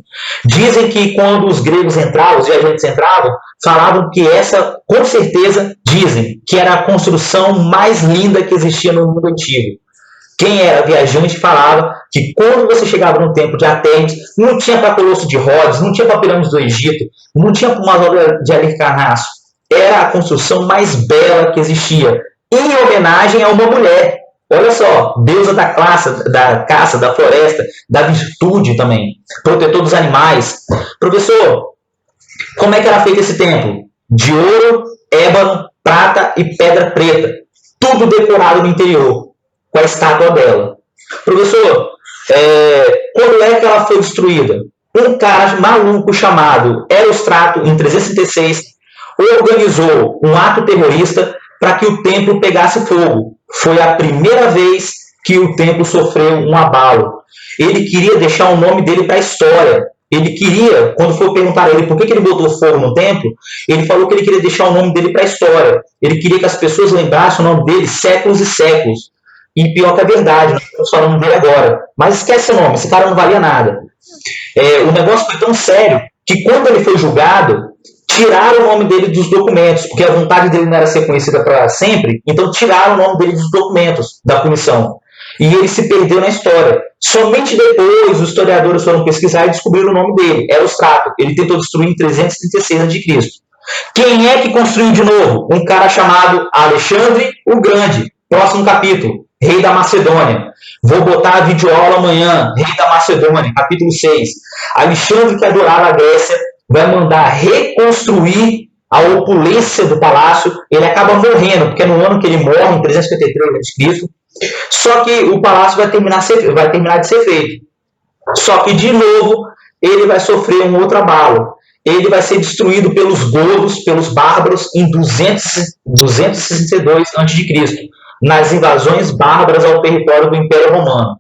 Dizem que quando os gregos entravam, os viajantes entravam, falavam que essa, com certeza, dizem que era a construção mais linda que existia no mundo antigo. Quem era viajante falava que quando você chegava no templo de Artemis, não tinha para Colosso de Rhodes, não tinha para pirâmides do Egito, não tinha para uma obra de Halicarnasso. Era a construção mais bela que existia, em homenagem a uma mulher. Olha só, deusa da caça, da floresta, da virtude também, protetor dos animais. Professor, como é que era feito esse templo? De ouro, ébano, prata e pedra preta. Tudo decorado no interior, com a estátua dela. Professor, quando é que ela foi destruída? Um cara maluco chamado Erostrato, em 336, organizou um ato terrorista para que o templo pegasse fogo. Foi a primeira vez que o templo sofreu um abalo. Ele queria deixar o nome dele para a história. Ele queria, quando foi perguntar a ele por que ele botou fogo no templo, ele falou que ele queria deixar o nome dele para a história. Ele queria que as pessoas lembrassem o nome dele séculos e séculos. E pior que é verdade, nós estamos falando dele agora. Mas esquece o nome, esse cara não valia nada. O negócio foi tão sério que quando ele foi julgado, tiraram o nome dele dos documentos, porque a vontade dele não era ser conhecida para sempre, então tiraram o nome dele dos documentos da punição. E ele se perdeu na história. Somente depois os historiadores foram pesquisar e descobriram o nome dele, Erostrato. Ele tentou destruir em 336 a.C. Quem é que construiu de novo? Um cara chamado Alexandre o Grande. Próximo capítulo, rei da Macedônia. Vou botar a videoaula amanhã, rei da Macedônia, capítulo 6. Alexandre, que adorava a Grécia, vai mandar reconstruir a opulência do palácio. Ele acaba morrendo, porque é no ano que ele morre, em 353 a.C., só que o palácio vai terminar de ser feito. Só que, de novo, ele vai sofrer um outro abalo. Ele vai ser destruído pelos godos, pelos bárbaros, em 262 a.C., nas invasões bárbaras ao território do Império Romano.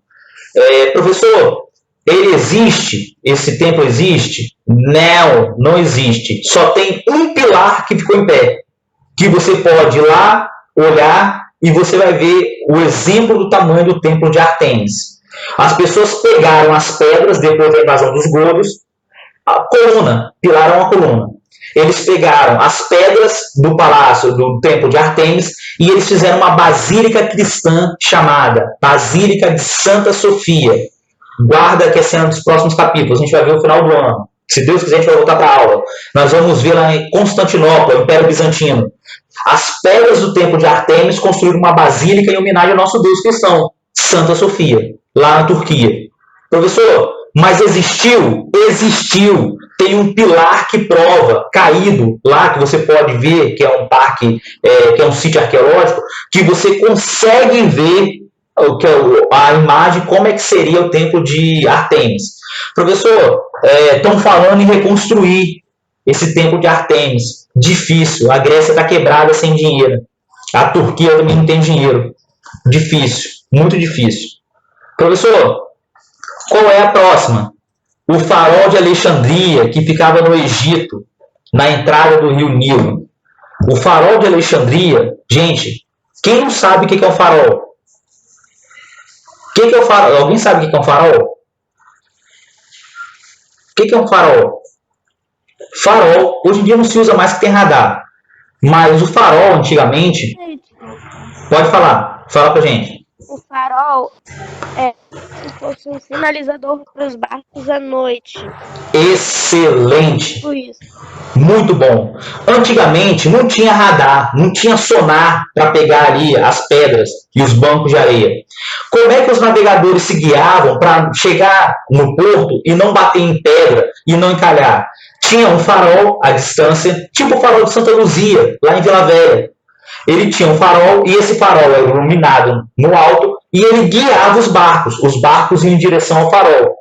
Professor, ele existe? Esse templo existe? Não, não existe. Só tem um pilar que ficou em pé, que você pode ir lá, olhar, e você vai ver o exemplo do tamanho do templo de Artemis. As pessoas pegaram as pedras, depois da invasão dos godos, a coluna, pilaram a coluna. Eles pegaram as pedras do palácio, do templo de Artemis, e eles fizeram uma basílica cristã chamada Basílica de Santa Sofia. Guarda que é cena dos próximos capítulos, a gente vai ver no final do ano. Se Deus quiser, a gente vai voltar para a aula. Nós vamos ver lá em Constantinopla, o Império Bizantino. As pedras do templo de Artemis construíram uma basílica em homenagem ao nosso Deus cristão, Santa Sofia, lá na Turquia. Professor, Mas existiu? Existiu. Tem um pilar que prova, caído lá, que você pode ver, que é um parque, que é um sítio arqueológico, que você consegue ver a imagem, como é que seria o templo de Ártemis. Professor, estão falando em reconstruir esse templo de Ártemis. Difícil. A Grécia está quebrada sem dinheiro. A Turquia também não tem dinheiro. Difícil. Muito difícil. Professor, qual é a próxima? O farol de Alexandria, que ficava no Egito, na entrada do rio Nilo. O farol de Alexandria, gente, quem não sabe o que é um farol? O que é um farol? Alguém sabe o que é um farol? O que é um farol? Farol, hoje em dia não se usa mais que tem radar. Mas o farol, antigamente... Pode falar. Fala pra gente. O farol é se fosse um sinalizador para os barcos à noite. Excelente. Por isso. Muito bom. Antigamente não tinha radar, não tinha sonar para pegar ali as pedras e os bancos de areia. Como é que os navegadores se guiavam para chegar no porto e não bater em pedra e não encalhar? Tinha um farol à distância, tipo o farol de Santa Luzia, lá em Vila Velha. Ele tinha um farol e esse farol era iluminado no alto e ele guiava os barcos iam em direção ao farol.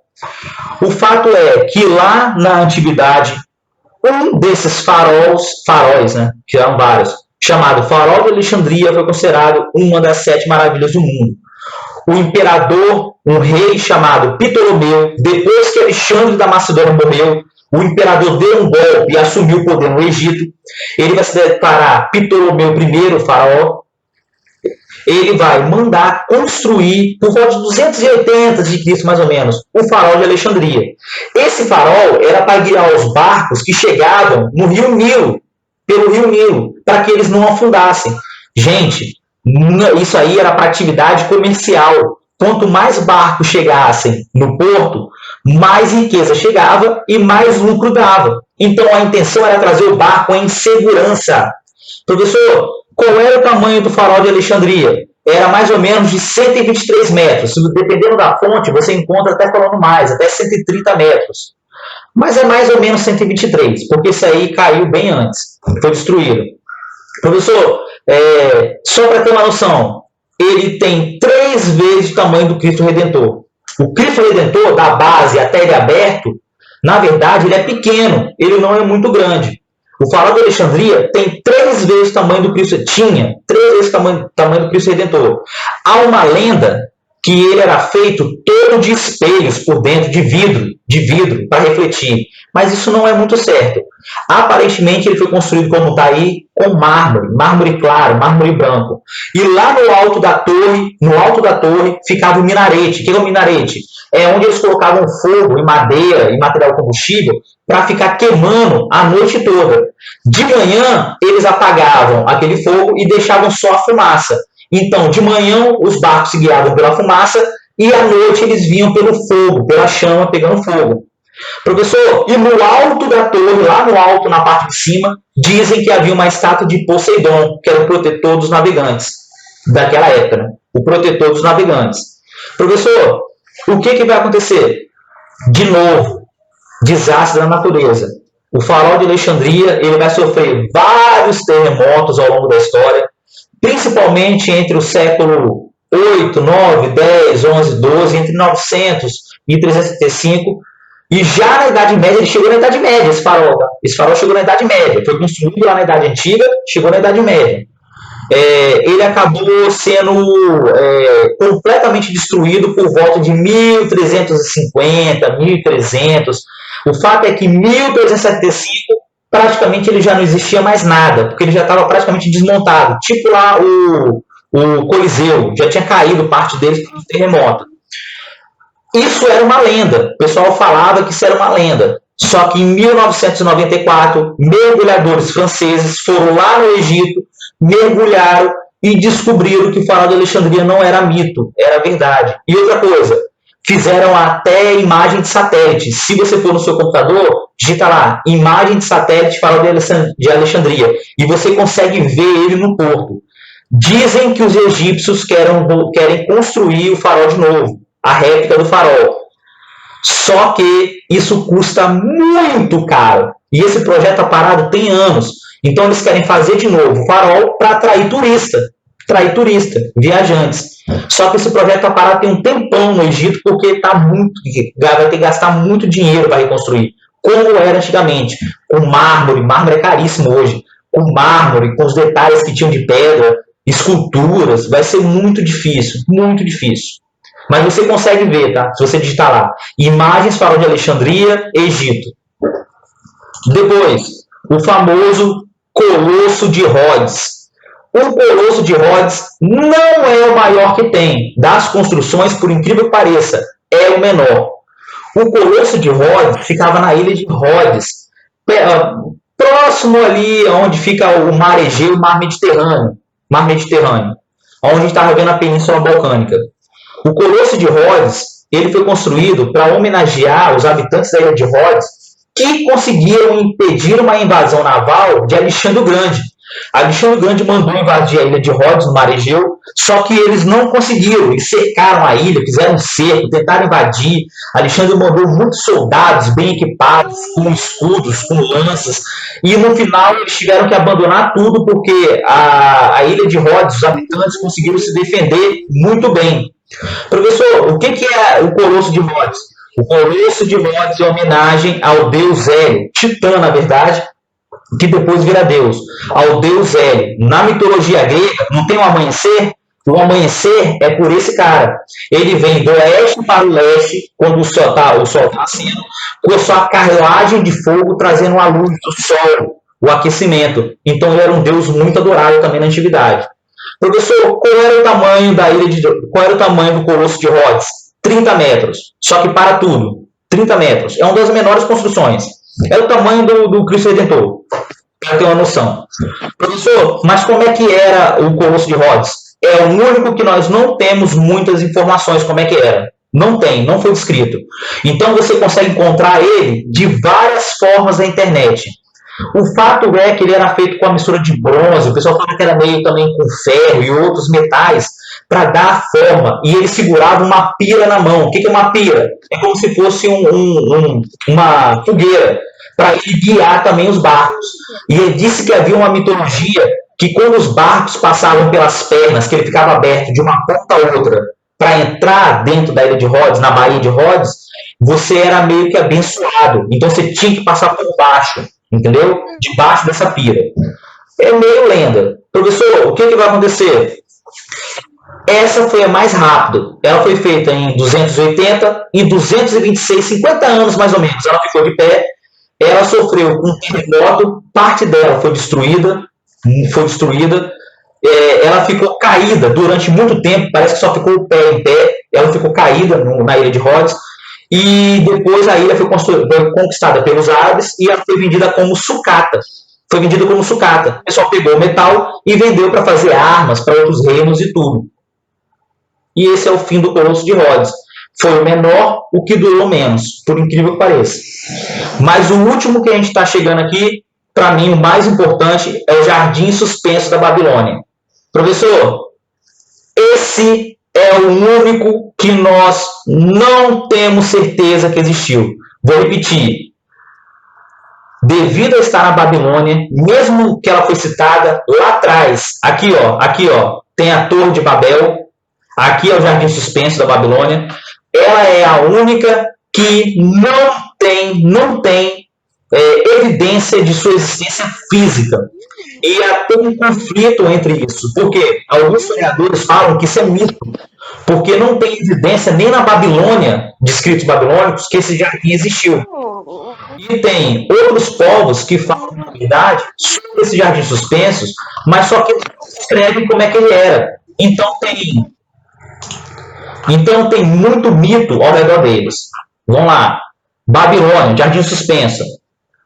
O fato é que lá na antiguidade, um desses faróis, né, que eram vários, chamado Farol de Alexandria, foi considerado uma das 7 maravilhas do mundo. O imperador, um rei chamado Ptolomeu, depois que Alexandre da Macedônia morreu, o imperador deu um golpe e assumiu o poder no Egito. Ele vai se declarar Ptolomeu I, faraó. Ele vai mandar construir, por volta de 280 a.C., mais ou menos, o farol de Alexandria. Esse farol era para guiar os barcos que chegavam no rio Nilo, pelo rio Nilo, para que eles não afundassem. Gente, isso aí era para atividade comercial. Quanto mais barcos chegassem no porto, mais riqueza chegava e mais lucro dava. Então a intenção era trazer o barco em segurança. Professor, qual era o tamanho do farol de Alexandria? Era mais ou menos de 123 metros. Dependendo da fonte, você encontra até falando mais, até 130 metros. Mas é mais ou menos 123, porque isso aí caiu bem antes, foi destruído. Professor, só para ter uma noção, ele tem 3 vezes o tamanho do Cristo Redentor. O Cristo Redentor, da base até ele aberto, na verdade, ele é pequeno, ele não é muito grande. O farol de Alexandria tem 3 vezes o tamanho do Cristo, tinha 3 vezes o tamanho do Cristo Redentor. Há uma lenda que ele era feito todo de espelhos por dentro, de vidro, para refletir. Mas isso não é muito certo. Aparentemente ele foi construído como está aí, com mármore claro, mármore branco. E lá no alto da torre, ficava o minarete. O que é o minarete? É onde eles colocavam fogo e madeira e material combustível para ficar queimando a noite toda. De manhã, eles apagavam aquele fogo e deixavam só a fumaça. Então, de manhã, os barcos se guiavam pela fumaça e à noite eles vinham pelo fogo, pela chama pegando fogo. Professor, e no alto da torre, lá no alto, na parte de cima, dizem que havia uma estátua de Poseidon, que era o protetor dos navegantes daquela época, né? O protetor dos navegantes. Professor, o que vai acontecer? De novo, desastre da natureza. O farol de Alexandria ele vai sofrer vários terremotos ao longo da história, principalmente entre o século 8, 9, 10, 11, 12, entre 900 e 375. E já na Idade Média, ele chegou na Idade Média, esse farol. Tá? Esse farol chegou na Idade Média. Foi construído lá na Idade Antiga, chegou na Idade Média. Ele acabou sendo completamente destruído por volta de 1350, 1300. O fato é que em 1375, praticamente ele já não existia mais nada, porque ele já estava praticamente desmontado. Tipo lá o Coliseu, já tinha caído parte dele por um terremoto. Isso era uma lenda. O pessoal falava que isso era uma lenda. Só que em 1994, mergulhadores franceses foram lá no Egito, mergulharam e descobriram que o farol de Alexandria não era mito, era verdade. E outra coisa, fizeram até imagem de satélite. Se você for no seu computador, digita lá, imagem de satélite farol de Alexandria, e você consegue ver ele no porto. Dizem que os egípcios querem construir o farol de novo, a réplica do farol. Só que isso custa muito caro. E esse projeto está parado tem anos. Então eles querem fazer de novo o farol para atrair turista, viajantes. Só que esse projeto está parado tem um tempão no Egito porque vai ter que gastar muito dinheiro para reconstruir, como era antigamente, com mármore é caríssimo hoje, com mármore, com os detalhes que tinham de pedra, esculturas, vai ser muito difícil, muito difícil. Mas você consegue ver, tá? Se você digitar lá, imagens farol de Alexandria, Egito. Depois, o famoso Colosso de Rhodes. O Colosso de Rhodes não é o maior que tem. Das construções, por incrível que pareça, é o menor. O Colosso de Rhodes ficava na ilha de Rhodes, próximo ali onde fica o mar Egeu e o mar Mediterrâneo, onde a gente estava vendo a Península Balcânica. O Colosso de Rhodes ele foi construído para homenagear os habitantes da ilha de Rhodes que conseguiram impedir uma invasão naval de Alexandre o Grande. Alexandre o Grande mandou invadir a ilha de Rhodes, no mar Egeu, só que eles não conseguiram. Eles cercaram a ilha, fizeram um cerco, tentaram invadir. Alexandre mandou muitos soldados bem equipados, com escudos, com lanças, e no final eles tiveram que abandonar tudo porque a ilha de Rhodes, os habitantes conseguiram se defender muito bem. Professor, o que é o Colosso de Rhodes? O Colosso de Rhodes é homenagem ao deus Hélio, Titã, na verdade, que depois vira Deus, ao deus Hélio. Na mitologia grega, não tem um amanhecer? O amanhecer é por esse cara. Ele vem do oeste para o leste, quando o sol está nascendo, com a sua carruagem de fogo trazendo a luz do sol, o aquecimento. Então ele era um deus muito adorado também na antiguidade. Professor, qual era o tamanho qual era o tamanho do Colosso de Rhodes? 30 metros. Só que para tudo. 30 metros. É uma das menores construções. É o tamanho do Cristo Redentor, para ter uma noção. Professor, mas como é que era o Colosso de Rhodes? É o único que nós não temos muitas informações como é que era. Não tem, não foi descrito. Então você consegue encontrar ele de várias formas na internet. O fato é que ele era feito com a mistura de bronze, o pessoal fala que era meio também com ferro e outros metais, para dar forma, e ele segurava uma pira na mão. O que é uma pira? É como se fosse uma fogueira, para ele guiar também os barcos. E ele disse que havia uma mitologia que quando os barcos passavam pelas pernas, que ele ficava aberto de uma ponta a outra, para entrar dentro da ilha de Rhodes, na Baía de Rhodes, você era meio que abençoado. Então você tinha que passar por baixo, entendeu? Debaixo dessa pira. É meio lenda. Professor, o que vai acontecer? Essa foi a mais rápida. Ela foi feita em 280, em 226, 50 anos mais ou menos. Ela ficou de pé. Ela sofreu um terremoto, parte dela foi destruída. Ela ficou caída durante muito tempo, parece que só ficou o pé em pé. Ela ficou caída na ilha de Rhodes. E depois a ilha foi conquistada pelos árabes e ela foi vendida como sucata. O pessoal pegou o metal e vendeu para fazer armas para outros reinos e tudo. E esse é o fim do Colosso de Rhodes. Foi o menor, o que durou menos, por incrível que pareça. Mas o último que a gente está chegando aqui, para mim o mais importante, é o Jardim Suspenso da Babilônia. Professor, esse é o único que nós não temos certeza que existiu. Vou repetir. Devido a estar na Babilônia, mesmo que ela foi citada lá atrás, aqui ó, tem a Torre de Babel, aqui é o Jardim Suspenso da Babilônia, ela é a única que não tem evidência de sua existência física. E há todo um conflito entre isso, porque alguns historiadores falam que isso é mito, porque não tem evidência nem na Babilônia, de escritos babilônicos, que esse jardim existiu. E tem outros povos que falam, na verdade, sobre esse jardim suspenso, mas só que não escrevem como é que ele era. Então tem muito mito ao redor deles. Vamos lá. Babilônia, jardim suspenso.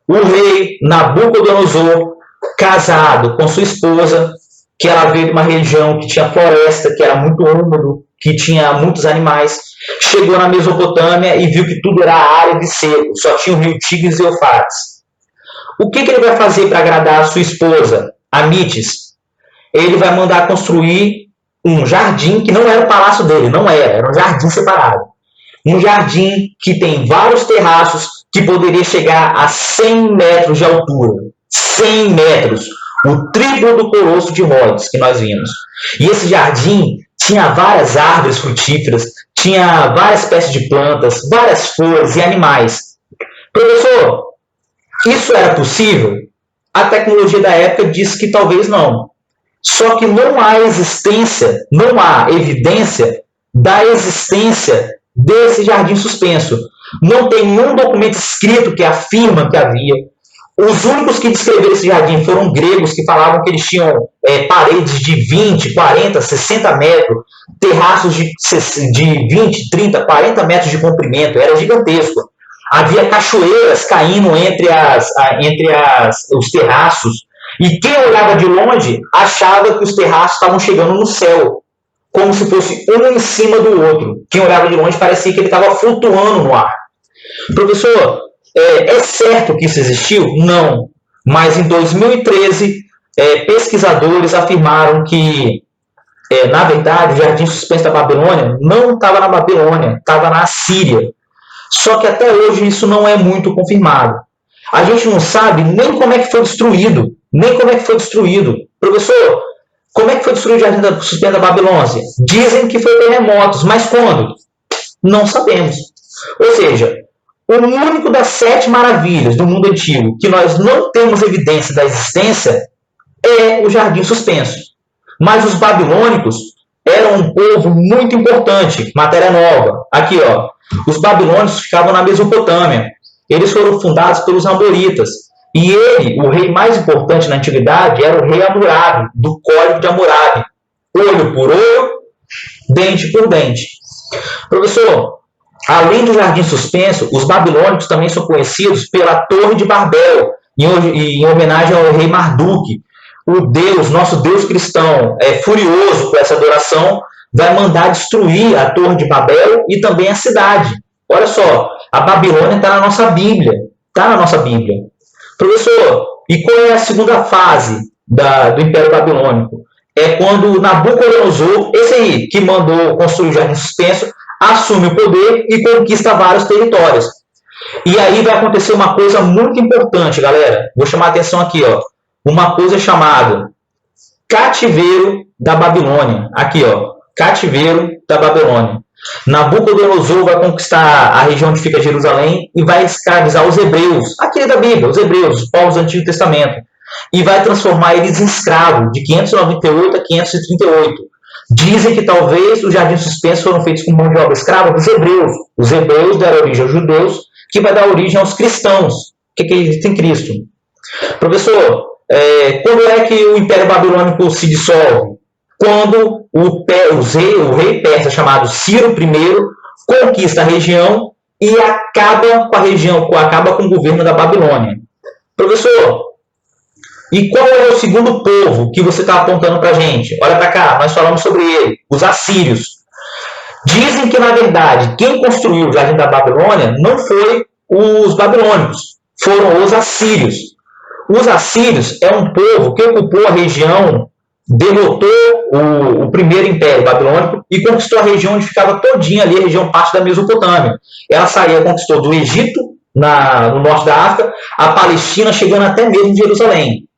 O rei Nabucodonosor, casado com sua esposa, que ela veio de uma região que tinha floresta, que era muito úmido, que tinha muitos animais, chegou na Mesopotâmia e viu que tudo era árido e seco, só tinha o rio Tigres e Eufrates. O que ele vai fazer para agradar a sua esposa, Amites? Ele vai mandar construir um jardim que não era o palácio dele, não era um jardim separado. um jardim que tem vários terraços que poderia chegar a 100 metros de altura. 100 metros, o triplo do Colosso de Rhodes que nós vimos. E esse jardim tinha várias árvores frutíferas, tinha várias espécies de plantas, várias flores e animais. Professor, isso era possível? A tecnologia da época diz que talvez não. Só que não há evidência da existência desse jardim suspenso. Não tem nenhum documento escrito que afirma que havia. Os únicos que descreveram esse jardim foram gregos, que falavam que eles tinham paredes de 20, 40, 60 metros, terraços de 20, 30, 40 metros de comprimento, era gigantesco. Havia cachoeiras caindo entre os terraços, e quem olhava de longe achava que os terraços estavam chegando no céu, como se fosse um em cima do outro. Quem olhava de longe parecia que ele estava flutuando no ar. Professor, é certo que isso existiu? Não. Mas em 2013, pesquisadores afirmaram que, na verdade, o Jardim Suspenso da Babilônia não estava na Babilônia, estava na Assíria. Só que até hoje isso não é muito confirmado. A gente não sabe nem como é que foi destruído. Professor, como é que foi destruído o Jardim Suspenso da Babilônia? Dizem que foi terremotos, mas quando? Não sabemos. Ou seja, o único das 7 maravilhas do mundo antigo que nós não temos evidência da existência é o Jardim Suspenso. Mas os babilônicos eram um povo muito importante. Matéria nova. Aqui, ó. Os babilônicos ficavam na Mesopotâmia. Eles foram fundados pelos Amoritas. E ele, o rei mais importante na antiguidade, era o rei Hammurabi, do Código de Hammurabi. Olho por olho, dente por dente. Professor, além do Jardim Suspenso, os babilônicos também são conhecidos pela Torre de Babel, em homenagem ao rei Marduk. O Deus, nosso Deus cristão, furioso com essa adoração, vai mandar destruir a Torre de Babel e também a cidade. Olha só, a Babilônia está na nossa Bíblia. Professor, e qual é a segunda fase do Império Babilônico? É quando Nabucodonosor, esse aí que mandou construir o Jardim Suspenso, assume o poder e conquista vários territórios. E aí vai acontecer uma coisa muito importante, galera. Vou chamar a atenção aqui, ó. Uma coisa chamada cativeiro da Babilônia. Aqui, ó. Cativeiro da Babilônia. Nabucodonosor vai conquistar a região onde fica Jerusalém e vai escravizar os hebreus, aqui da Bíblia, os hebreus, os povos do Antigo Testamento, e vai transformar eles em escravos de 598 a 538. Dizem que talvez os jardins suspensos foram feitos com mão de obra escrava dos hebreus. Os hebreus deram origem aos judeus, que vai dar origem aos cristãos, que existem em Cristo. Professor, quando é que o Império Babilônico se dissolve? Quando o rei persa chamado Ciro I conquista a região e acaba com o governo da Babilônia. Professor, e qual é o segundo povo que você está apontando para a gente? Olha para cá, nós falamos sobre ele, os assírios. Dizem que, na verdade, quem construiu o Jardim da Babilônia não foi os babilônicos, foram os assírios. Os assírios é um povo que ocupou a região, derrotou o primeiro império babilônico e conquistou a região onde ficava todinha ali, a região parte da Mesopotâmia. Ela conquistou do Egito, no norte da África, a Palestina, chegando até mesmo Jerusalém.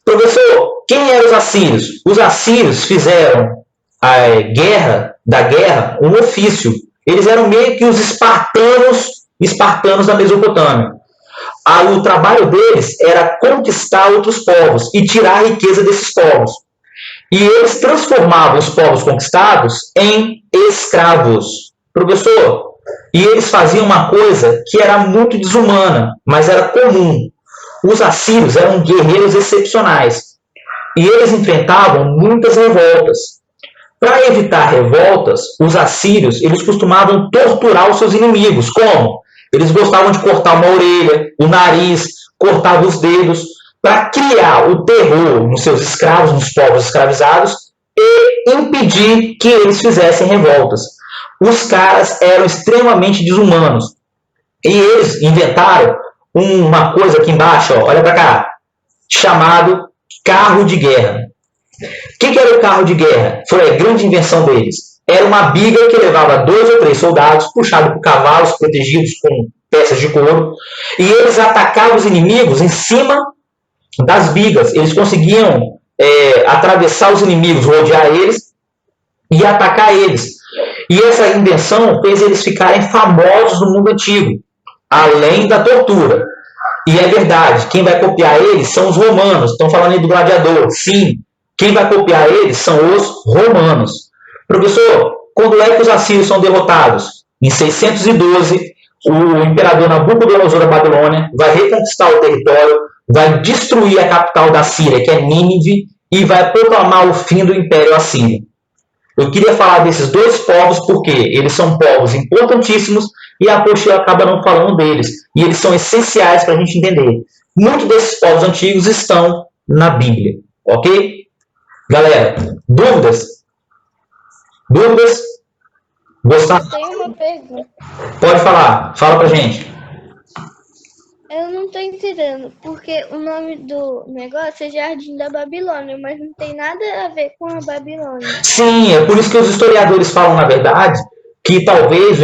Professor, quem eram os assírios? Os assírios fizeram a guerra um ofício. Eles eram meio que os espartanos da Mesopotâmia. O trabalho deles era conquistar outros povos e tirar a riqueza desses povos. E eles transformavam os povos conquistados em escravos. Professor, e eles faziam uma coisa que era muito desumana, mas era comum. Os assírios eram guerreiros excepcionais. E eles enfrentavam muitas revoltas. Para evitar revoltas, os assírios eles costumavam torturar os seus inimigos. Como? Eles gostavam de cortar uma orelha, o nariz, cortavam os dedos, para criar o terror nos seus escravos, nos povos escravizados, e impedir que eles fizessem revoltas. Os caras eram extremamente desumanos. E eles inventaram uma coisa aqui embaixo, ó, olha para cá, chamado carro de guerra. O que era o carro de guerra? Foi a grande invenção deles. Era uma biga que levava 2 ou 3 soldados, puxado por cavalos protegidos com peças de couro, e eles atacavam os inimigos em cima das bigas. Eles conseguiam atravessar os inimigos, rodear eles e atacar eles. E essa invenção fez eles ficarem famosos no mundo antigo, além da tortura. E é verdade, quem vai copiar eles são os romanos. Estão falando aí do gladiador. Sim, quem vai copiar eles são os romanos. Professor, quando é que os assírios são derrotados? Em 612, o imperador Nabucodonosor da Babilônia vai reconquistar o território, vai destruir a capital da Síria, que é Nínive, e vai proclamar o fim do Império Assírio. Eu queria falar desses dois povos porque eles são povos importantíssimos e a apostila acaba não falando deles. E eles são essenciais para a gente entender. Muitos desses povos antigos estão na Bíblia. Ok? Galera, dúvidas? Dúvidas? Gostaram? Tem uma pergunta. Pode falar. Fala pra gente. Eu não tô entendendo, porque o nome do negócio é Jardim da Babilônia, mas não tem nada a ver com a Babilônia. Sim, é por isso que os historiadores falam, na verdade, que talvez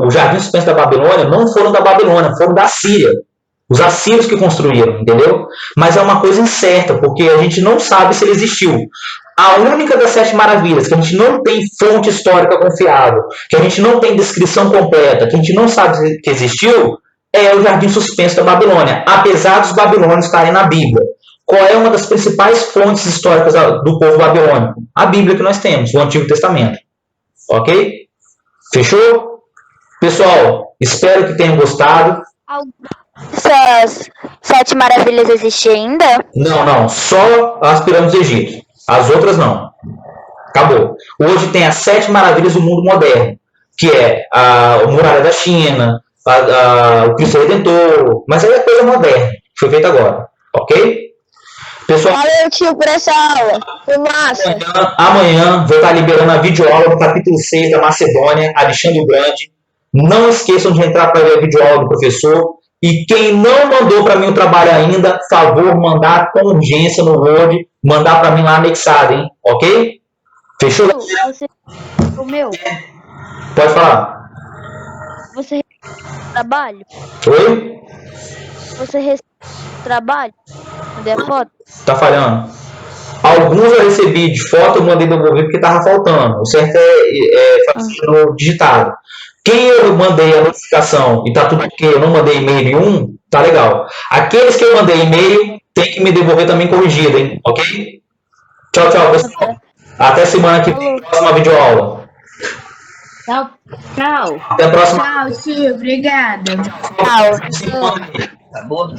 o Jardim Suspenso da Babilônia não foram da Babilônia, foram da Síria. Os assírios que construíram, entendeu? Mas é uma coisa incerta, porque a gente não sabe se ele existiu. A única das 7 maravilhas que a gente não tem fonte histórica confiável, que a gente não tem descrição completa, que a gente não sabe que existiu, é o Jardim Suspenso da Babilônia, apesar dos babilônios estarem na Bíblia. Qual é uma das principais fontes históricas do povo babilônico? A Bíblia que nós temos, o Antigo Testamento. Ok? Fechou? Pessoal, espero que tenham gostado. Essas 7 maravilhas existem ainda? Não, só as pirâmides do Egito. As outras não. Acabou. Hoje tem as 7 maravilhas do mundo moderno, que é a Muralha da China, o Cristo Redentor, mas aí é coisa moderna, que foi feita agora. Ok? Pessoal, Valeu, tio, por essa aula. Foi massa. amanhã vou estar liberando a videoaula do capítulo 6 da Macedônia, Alexandre o Grande. Não esqueçam de entrar para ver a videoaula do professor. E quem não mandou para mim o trabalho ainda, favor mandar com urgência no Word, mandar para mim lá anexado, hein? Ok? Fechou? Você... O meu, Pode falar. você trabalho? Oi? Você recebe trabalho? Mandei a foto? Tá falhando. Alguns eu recebi de foto, eu mandei devolver porque tava faltando. O certo é fazer no digitado. Quem eu mandei a notificação e tá tudo ok, eu não mandei e-mail nenhum, tá legal. Aqueles que eu mandei e-mail, tem que me devolver também corrigido, hein? Ok? Tchau, pessoal. Até semana que vem, próxima videoaula. Tchau. Tchau. Até a próxima. Tchau, tio. Obrigada. Tchau. Tá bom?